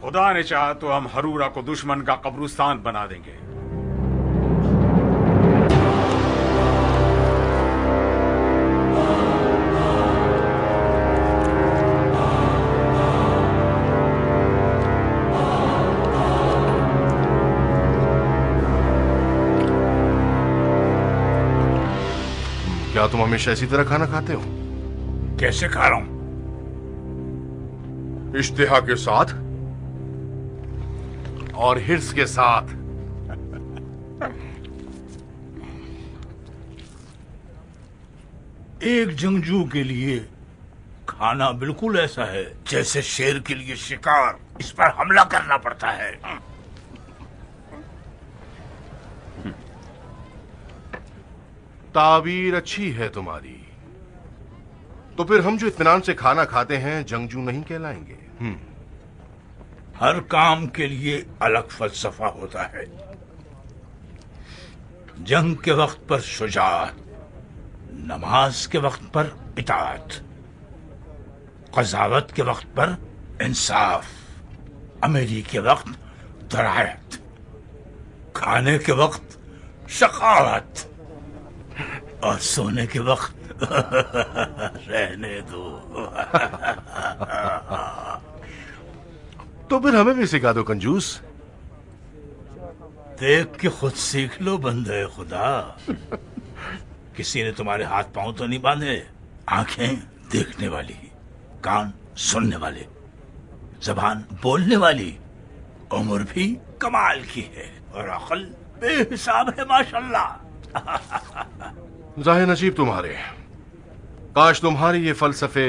खुदा ने चाहा तो हम हरूरा को दुश्मन का कब्रिस्तान बना देंगे।
क्या तुम हमेशा इसी तरह खाना खाते हो?
कैसे खा रहा हूं?
इश्तिहा के साथ और हिर्स के साथ।
एक जंगजू के लिए खाना बिल्कुल ऐसा है जैसे शेर के लिए शिकार। इस पर हमला करना पड़ता है।
ताबीर अच्छी है तुम्हारी, तो फिर हम जो इत्मीनान से खाना खाते हैं जंगजू नहीं कहलाएंगे।
हर काम के लिए अलग फलसफा होता है। जंग के वक्त पर शुजाअत, नमाज के वक्त पर इताअत, क़ज़ावत के वक्त पर इंसाफ, अमीरी के वक्त दरायत, खाने के वक्त शकावत और सोने के वक्त रहने दो।
तो फिर हमें भी सिखा दो कंजूस।
देख के खुद सीख लो बंदे खुदा। किसी ने तुम्हारे हाथ पांव तो नहीं बांधे? आंखें देखने वाली, कान सुनने वाले, जबान बोलने वाली, उम्र भी कमाल की है और अक्ल बेहिसाब है माशाल्लाह।
ज़ाहिर नसीब तुम्हारे। काश तुम्हारे ये फलसफे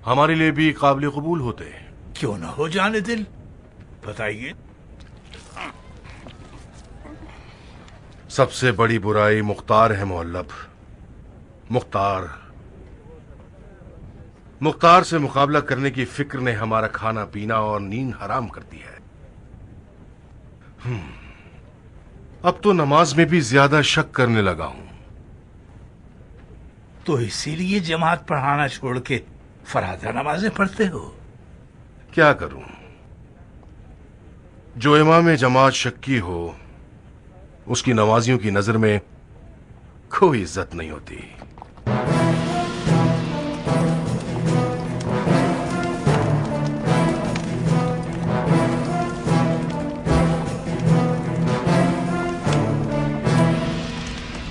हमारे लिए भी काबिल कबूल होते।
क्यों ना हो जाने दिल, बताइए।
सबसे बड़ी बुराई मुख्तार है मुअल्लब। मुख्तार से मुकाबला करने की फिक्र ने हमारा खाना पीना और नींद हराम कर दी है। अब तो नमाज में भी ज्यादा शक करने लगा हूं।
तो इसीलिए जमात पढ़ाना छोड़ के फरादा नमाजें पढ़ते हो?
क्या करूं, जो इमाम जमात शक्की हो उसकी नमाजियों की नजर में कोई इज्जत नहीं होती।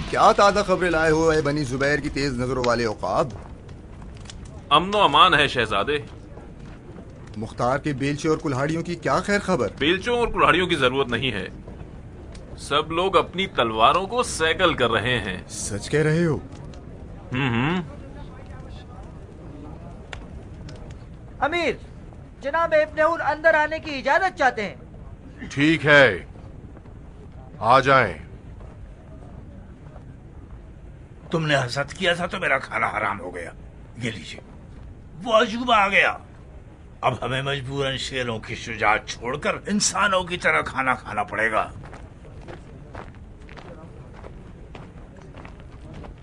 क्या ताज़ा खबरें लाए हो ए बनी जुबैर की तेज नजरों वाले औकाब?
अमनो अमान है शहजादे।
मुख्तार के बेलचों और कुल्हाड़ियों की क्या खैर खबर?
बेलचों और कुल्हाड़ियों की जरूरत नहीं है। सब लोग अपनी तलवारों को सैकल कर रहे हैं।
सच कह रहे हो?
अमीर, जनाब इब्ने हुर अंदर आने की इजाजत चाहते हैं।
ठीक है, आ जाएं।
तुमने हसद किया था तो मेरा खाना हराम हो गया। ये लीजिए, वो अजूबा आ गया। अब हमें मजबूरन शेरों की शुजाअत छोड़कर इंसानों की तरह खाना खाना पड़ेगा।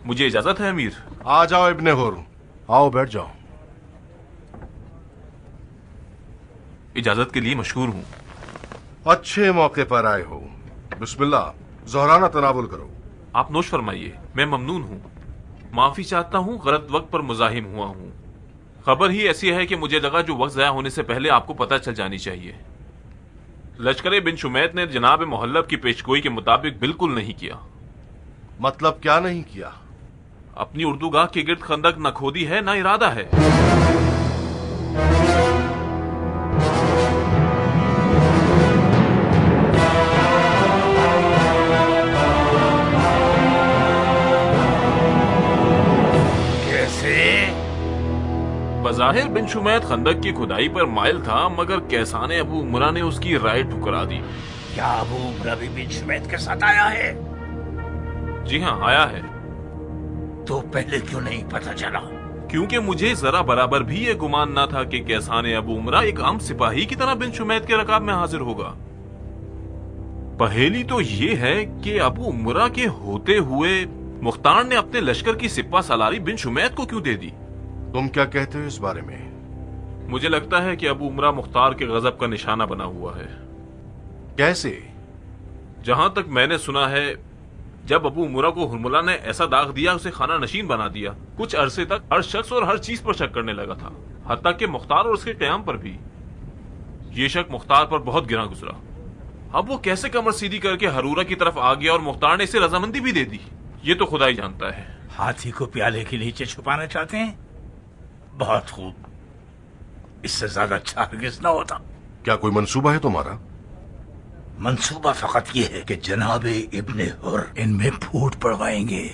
मुझे इजाजत है अमीर?
आ जाओ इब्ने हुर, आओ बैठ जाओ।
इजाजत के लिए मशहूर हूं।
अच्छे मौके पर आए हो। बिस्मिल्लाह, ज़ोहराना तनावुल करो।
आप नोश फरमाइए। मैं ममनून हूँ, माफी चाहता हूँ, गलत वक्त पर मुजाहिम हुआ हूँ। खबर ही ऐसी है कि मुझे लगा जो वक्त ज़ाया होने से पहले आपको पता चल जानी चाहिए। लश्कर बिन शुमैत ने जनाब मुहल्लब की पेशगोई के मुताबिक बिल्कुल नहीं किया।
मतलब क्या नहीं किया?
अपनी उर्दूगाह के गिर्द खंदक न खोदी है न इरादा है। बज़ाहिर बिन शुमैत खंदक की खुदाई पर माइल था, मगर कैसाने अबू उमरा ने उसकी राय ठुकरा दी।
क्या अबू उमरा भी बिन शुमैत के साथ आया है?
जी हाँ, आया है।
तो पहले क्यों नहीं पता चला?
क्योंकि मुझे जरा बराबर भी ये गुमान न था कि कैसाने अबू उमरा एक आम सिपाही की तरह बिन शुमैत के रकाब में हाजिर होगा। पहेली तो ये है कि अबू उमरा के होते हुए मुख्तार ने अपने लश्कर की सिपा सलारी बिन शुमैत को क्यों दे दी?
तुम क्या कहते हो इस बारे में?
मुझे लगता है कि अबू उमरा मुख्तार के गजब का निशाना बना हुआ है।
कैसे?
जहां तक मैंने सुना है, जब अबू उमरा को हुरमुला ने ऐसा दाग दिया, उसे खाना नशीन बना दिया। कुछ अरसे तक हर शख्स और हर चीज पर शक करने लगा था, हत्ता कि मुख्तार और उसके कयाम पर भी। ये शक मुख्तार पर बहुत गिरा गुजरा। अब वो कैसे कमर सीधी करके हरूरा की तरफ आ गया और मुख्तार ने इसे रजामंदी भी दे दी, ये तो खुदा ही जानता है।
हाथी को प्याले के नीचे छुपाना चाहते हैं? बहुत खूब, इससे ज्यादा अच्छा हरगिज़ ना होता।
क्या कोई मंसूबा है तुम्हारा?
मंसूबा फकत ये है कि जनाबे इब्ने हुर इनमें फूट पड़वाएंगे।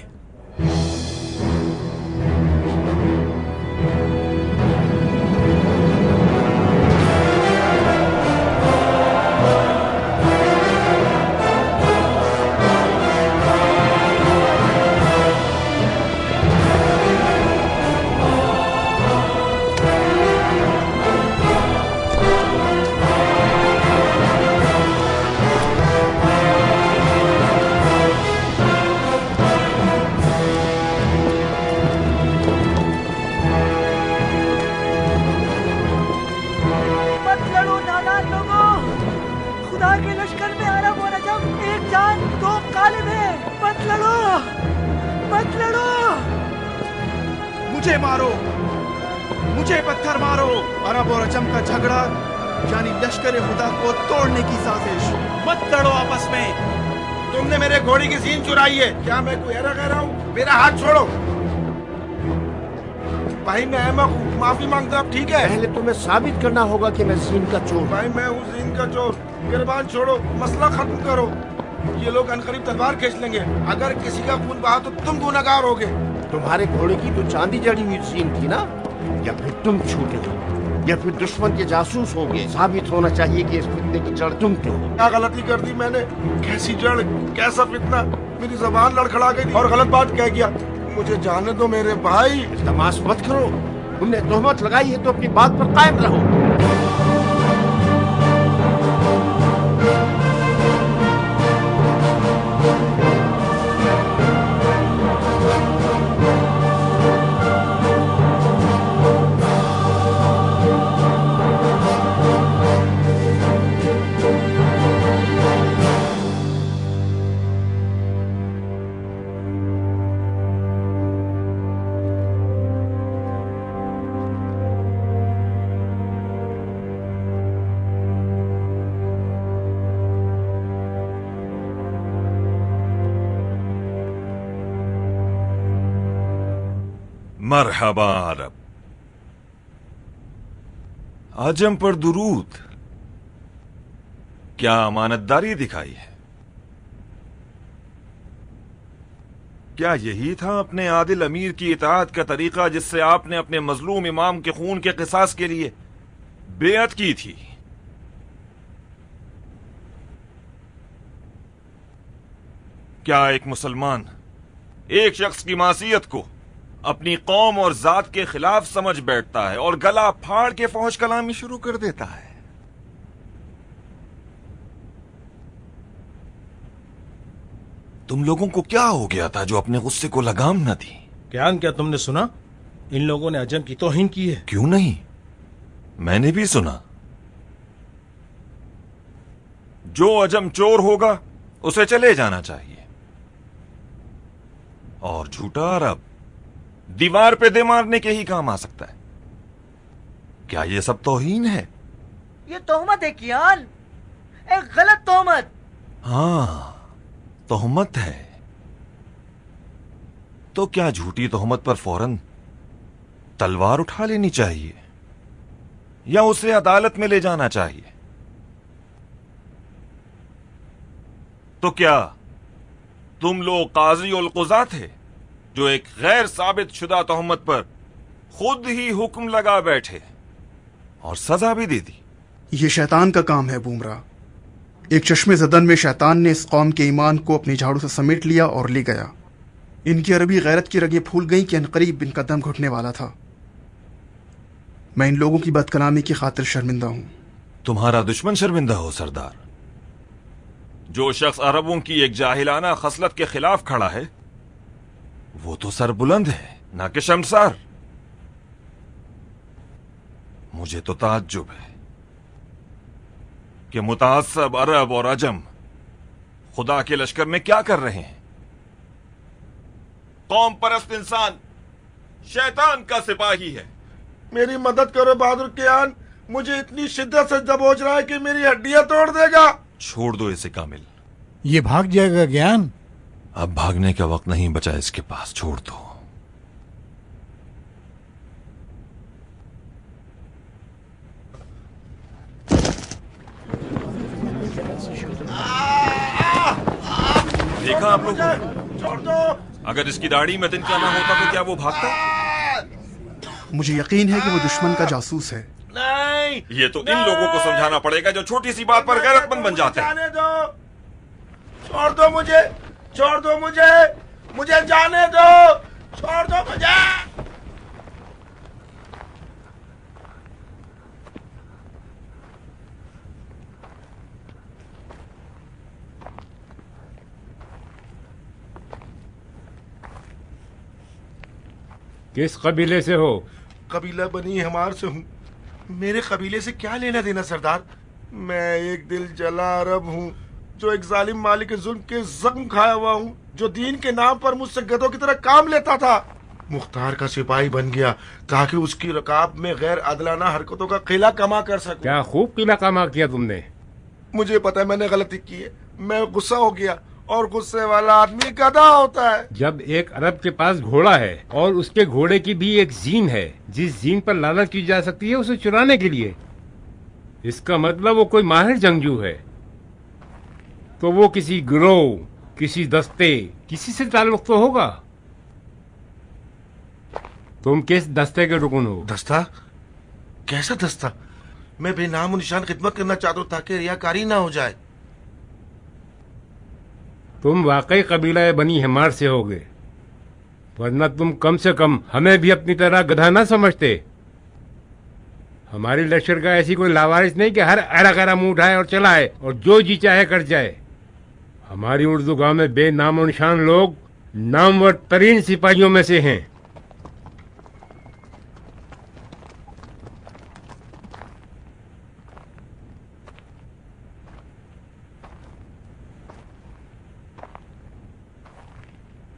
मुझे मारो, मुझे पत्थर मारो। अरब और अजम का झगड़ा यानी लश्कर खुदा को तोड़ने की साजिश। मत लड़ो आपस में।
तुमने मेरे घोड़ी की सीन चुराई है। क्या मैं कोई ऐरा कह रहा हूँ? मेरा हाथ छोड़ो। भाई मैं अहमक हूँ, माफी मांगता हूँ, ठीक है? पहले तुम्हें साबित करना होगा कि मैं जीन का चोर।
भाई मैं हूँ जीन का चोर। गिरबान छोड़ो, मसला खत्म करो।
ये लोग अनकरीब तलवार खींच लेंगे। अगर किसी का खून बहा तो तुम गुनहगार होगे।
तुम्हारे घोड़े की तो चांदी जड़ी हुई सींग थी ना, या फिर तुम छूटे हो, या फिर दुश्मन के जासूस होंगे। साबित होना चाहिए कि इस फितने की जड़ तुम क्यों हो।
क्या गलती कर दी मैंने? कैसी जड़, कैसा फितना? मेरी जबान लड़खड़ा गई और गलत बात कह गया। मुझे जाने दो मेरे भाई।
इल्तमास मत करो, तुमने तोहमत लगाई है तो अपनी बात पर कायम रहो।
मरहबा अरब। आजम पर दुरूद। क्या अमानतदारी दिखाई है? क्या यही था अपने आदिल अमीर की इताअत का तरीका जिससे आपने अपने मजलूम इमाम के खून के क़िसास के लिए बेअत की थी? क्या एक मुसलमान एक शख्स की मासियत को अपनी कौम और जात के खिलाफ समझ बैठता है और गला फाड़ के फौज कलामी शुरू कर देता है? तुम लोगों को क्या हो गया था जो अपने गुस्से को लगाम न दी?
क्या तुमने सुना? इन लोगों ने अजम की तौहीन की है।
क्यों नहीं, मैंने भी सुना। जो अजम चोर होगा उसे चले जाना चाहिए, और झूठा अरब दीवार पे दे मारने के ही काम आ सकता है। क्या ये सब तौहीन है?
ये तोहमत है कियान, एक गलत तोहमत।
हाँ, तोहमत है। तो क्या झूठी तोहमत पर फौरन तलवार उठा लेनी चाहिए या उसे अदालत में ले जाना चाहिए? तो क्या तुम लोग काजी उल क़ुज़ा थे जो एक गैर साबित शुदा तोहमत पर खुद ही हुक्म लगा बैठे और सजा भी दे दी?
ये शैतान का काम है बूमरा। एक चश्मे ज़दन में शैतान ने इस कौम के ईमान को अपनी झाड़ू से समेट लिया और ले गया। इनकी अरबी गैरत की रगें फूल गईं कि अनकरीब इनका दम घुटने वाला था। मैं इन लोगों की बदकलामी की खातिर शर्मिंदा हूं।
तुम्हारा दुश्मन शर्मिंदा हो सरदार? जो शख्स अरबों की एक जाहिलाना खसलत के खिलाफ खड़ा है वो तो सर बुलंद है, ना कि शर्मसार। मुझे तो ताज्जुब है कि मुतासब अरब और अजम खुदा के लश्कर में क्या कर रहे हैं। कौम परस्त इंसान शैतान का सिपाही है।
मेरी मदद करो बहादुर कियान, मुझे इतनी शिद्दत से दबोच रहा है कि मेरी हड्डियां तोड़ देगा।
छोड़ दो इसे कामिल।
ये भाग जाएगा ज्ञान।
अब भागने का वक्त नहीं बचा इसके पास, छोड़ दो। देखा आप लोगों?
छोड़ दो।
अगर इसकी दाढ़ी में तिनका ना होता तो क्या वो भागता?
मुझे यकीन है कि वो दुश्मन का जासूस है।
नहीं,
ये तो इन लोगों को समझाना पड़ेगा जो छोटी सी बात पर गैरतमंद बन जाते हैं।
जाने दो, छोड़ दो मुझे, छोड़ दो मुझे, मुझे जाने दो, छोड़ दो मुझे।
किस कबीले से हो?
कबीला बनी हमार से हूँ। मेरे कबीले से क्या लेना देना सरदार? मैं एक दिल जला अरब हूँ जो एक जालिम मालिक के जुल्म के जख्म खाया हुआ हूँ, जो दीन के नाम पर मुझसे गधों की तरह काम लेता था। मुख्तार का सिपाही बन गया ताकि उसकी रकाब में गैर अदलाना हरकतों का किला कमा कर सकूं।
क्या खूब किला कमा किया तुमने।
मुझे पता है मैंने गलती की है, मैं गुस्सा हो गया, और गुस्से वाला आदमी गधा होता है।
जब एक अरब के पास घोड़ा है और उसके घोड़े की भी एक जीन है, जिस जीन पर लानत की जा सकती है उसे चुराने के लिए, इसका मतलब वो कोई माहिर जंगजू है। तो वो किसी गिरोह, किसी दस्ते, किसी से ताल्लुक तो होगा। तुम किस दस्ते के रुकन हो?
दस्ता? कैसा दस्ता? मैं बेनाम निशान खिदमत करना चाहता हूँ ताकि रियाकारी ना हो जाए।
तुम वाकई कबीला बनी हिमार से होगे, वरना तुम कम से कम हमें भी अपनी तरह गधा ना समझते। हमारी लश्कर का ऐसी कोई लावारिस नहीं कि हर अरा गरा मुंह उठाए और चलाए और जो जी चाहे कर जाए। हमारी उर्दू गांव में बेनाम और निशान लोग नामवर तरीन सिपाहियों में से हैं।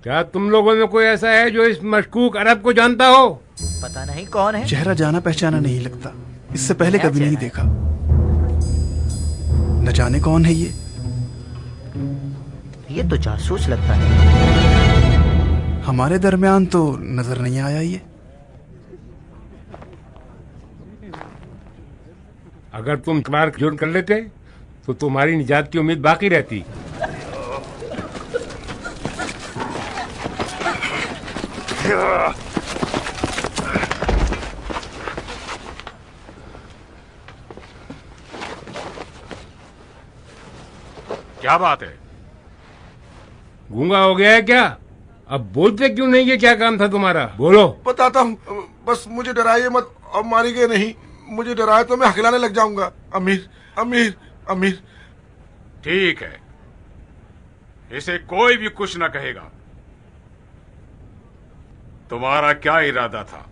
क्या तुम लोगों में कोई ऐसा है जो इस मशकूक अरब को जानता हो?
पता नहीं कौन है।
चेहरा जाना पहचाना नहीं लगता, इससे पहले कभी नहीं देखा। न जाने कौन है
ये तो जासूस लगता है।
हमारे दरमियान तो नजर नहीं आया ये।
अगर तुम इकबार जुर्म कर लेते तो तुम्हारी निजात की उम्मीद बाकी रहती।
क्या बात है?
गूंगा हो गया है क्या? अब बोलते क्यों नहीं? ये क्या काम था तुम्हारा? बोलो।
बताता हूँ, बस मुझे डराइए मत और मारिए नहीं। मुझे डराए तो मैं हकलाने लग जाऊंगा। अमीर अमीर अमीर।
ठीक है, इसे कोई भी कुछ न कहेगा। तुम्हारा क्या इरादा था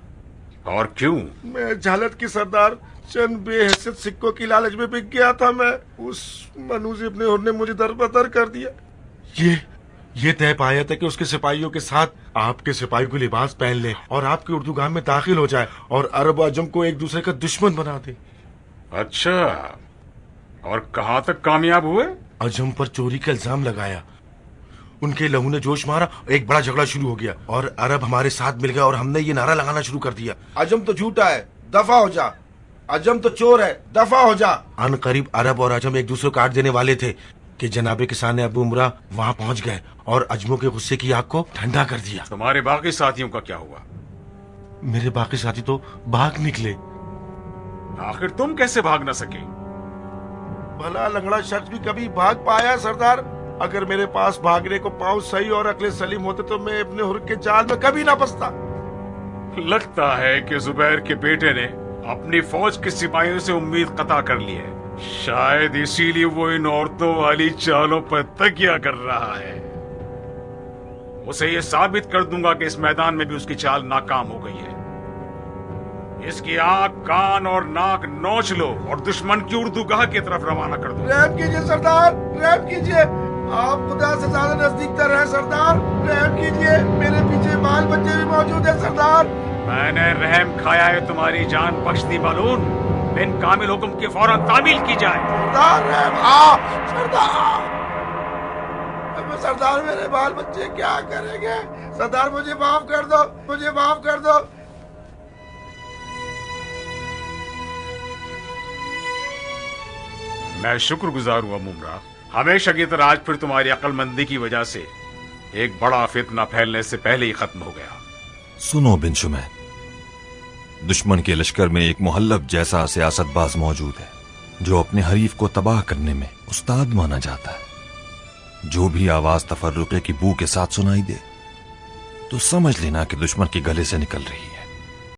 और क्यों?
मैं झालत की सरदार चंद बेहैसियत सिक्कों की लालच में बिक गया था। मैं उस मनूज इब्ने हुर ने मुझे दरबदर कर दिया। ये तय पाया था कि उसके सिपाहियों के साथ आपके सिपाही को लिबास पहन ले और आपके उर्दू गांव में दाखिल हो जाए और अरब अजम को एक दूसरे का दुश्मन बना दे।
अच्छा, और कहां तक कामयाब हुए?
अजम पर चोरी का इल्जाम लगाया, उनके लहू ने जोश मारा, एक बड़ा झगड़ा शुरू हो गया और अरब हमारे साथ मिल गया और हमने ये नारा लगाना शुरू कर दिया, अजम तो झूठा है, दफा हो जा। अजम तो चोर है, दफा हो जा। अन करीब अरब और अजम एक दूसरे को काट देने वाले थे कि जनाबे किसान अबू उमरा वहाँ पहुँच गए और अजमों के गुस्से की आग को ठंडा कर दिया।
तुम्हारे बाकी साथियों का क्या हुआ?
मेरे बाकी साथी तो भाग निकले।
आखिर तुम कैसे भाग न सके?
भला लंगड़ा शख्स भी कभी भाग पाया सरदार? अगर मेरे पास भागने को पाँव सही और अकले सलीम होते तो मैं इब्ने हुर के जाल में कभी ना फंसता।
लगता है कि जुबैर के बेटे ने अपनी फौज के सिपाहियों से उम्मीद कता कर ली है। शायद इसीलिए वो इन औरतों वाली चालों पर तकिया कर रहा है। उसे ये साबित कर दूंगा कि इस मैदान में भी उसकी चाल नाकाम हो गई है। इसकी आंख, कान और नाक नोच लो और दुश्मन की उर्दू गाह की तरफ रवाना कर दो।
रहम कीजिए सरदार, रहम कीजिए। आप खुदा से ज्यादा नजदीक तर हैं सरदार, रहम कीजिए। मेरे पीछे बाल बच्चे भी मौजूद हैं सरदार।
मैंने रहम खाया है, तुम्हारी जान बख्श दी बालून। बिन कामिल हुक्म के फौरन तामील की जाए।
सरदार सरदार मेरे बाल बच्चे क्या करेंगे? सरदार मुझे माफ कर दो, मुझे माफ कर दो।
मैं शुक्रगुजार हुआ मुमरा। हमेशा की तरह आज फिर तुम्हारी अक्लमंदी की वजह से एक बड़ा फितना फैलने से पहले ही खत्म हो गया।
सुनो बिन शुमैन, दुश्मन के लश्कर में एक मुहल्लब जैसा सियासतबाज मौजूद है जो अपने हरीफ को तबाह करने में उस्ताद माना जाता है। जो भी आवाज तफर्रुके की बू के साथ सुनाई दे तो समझ लेना कि दुश्मन के गले से निकल रही है।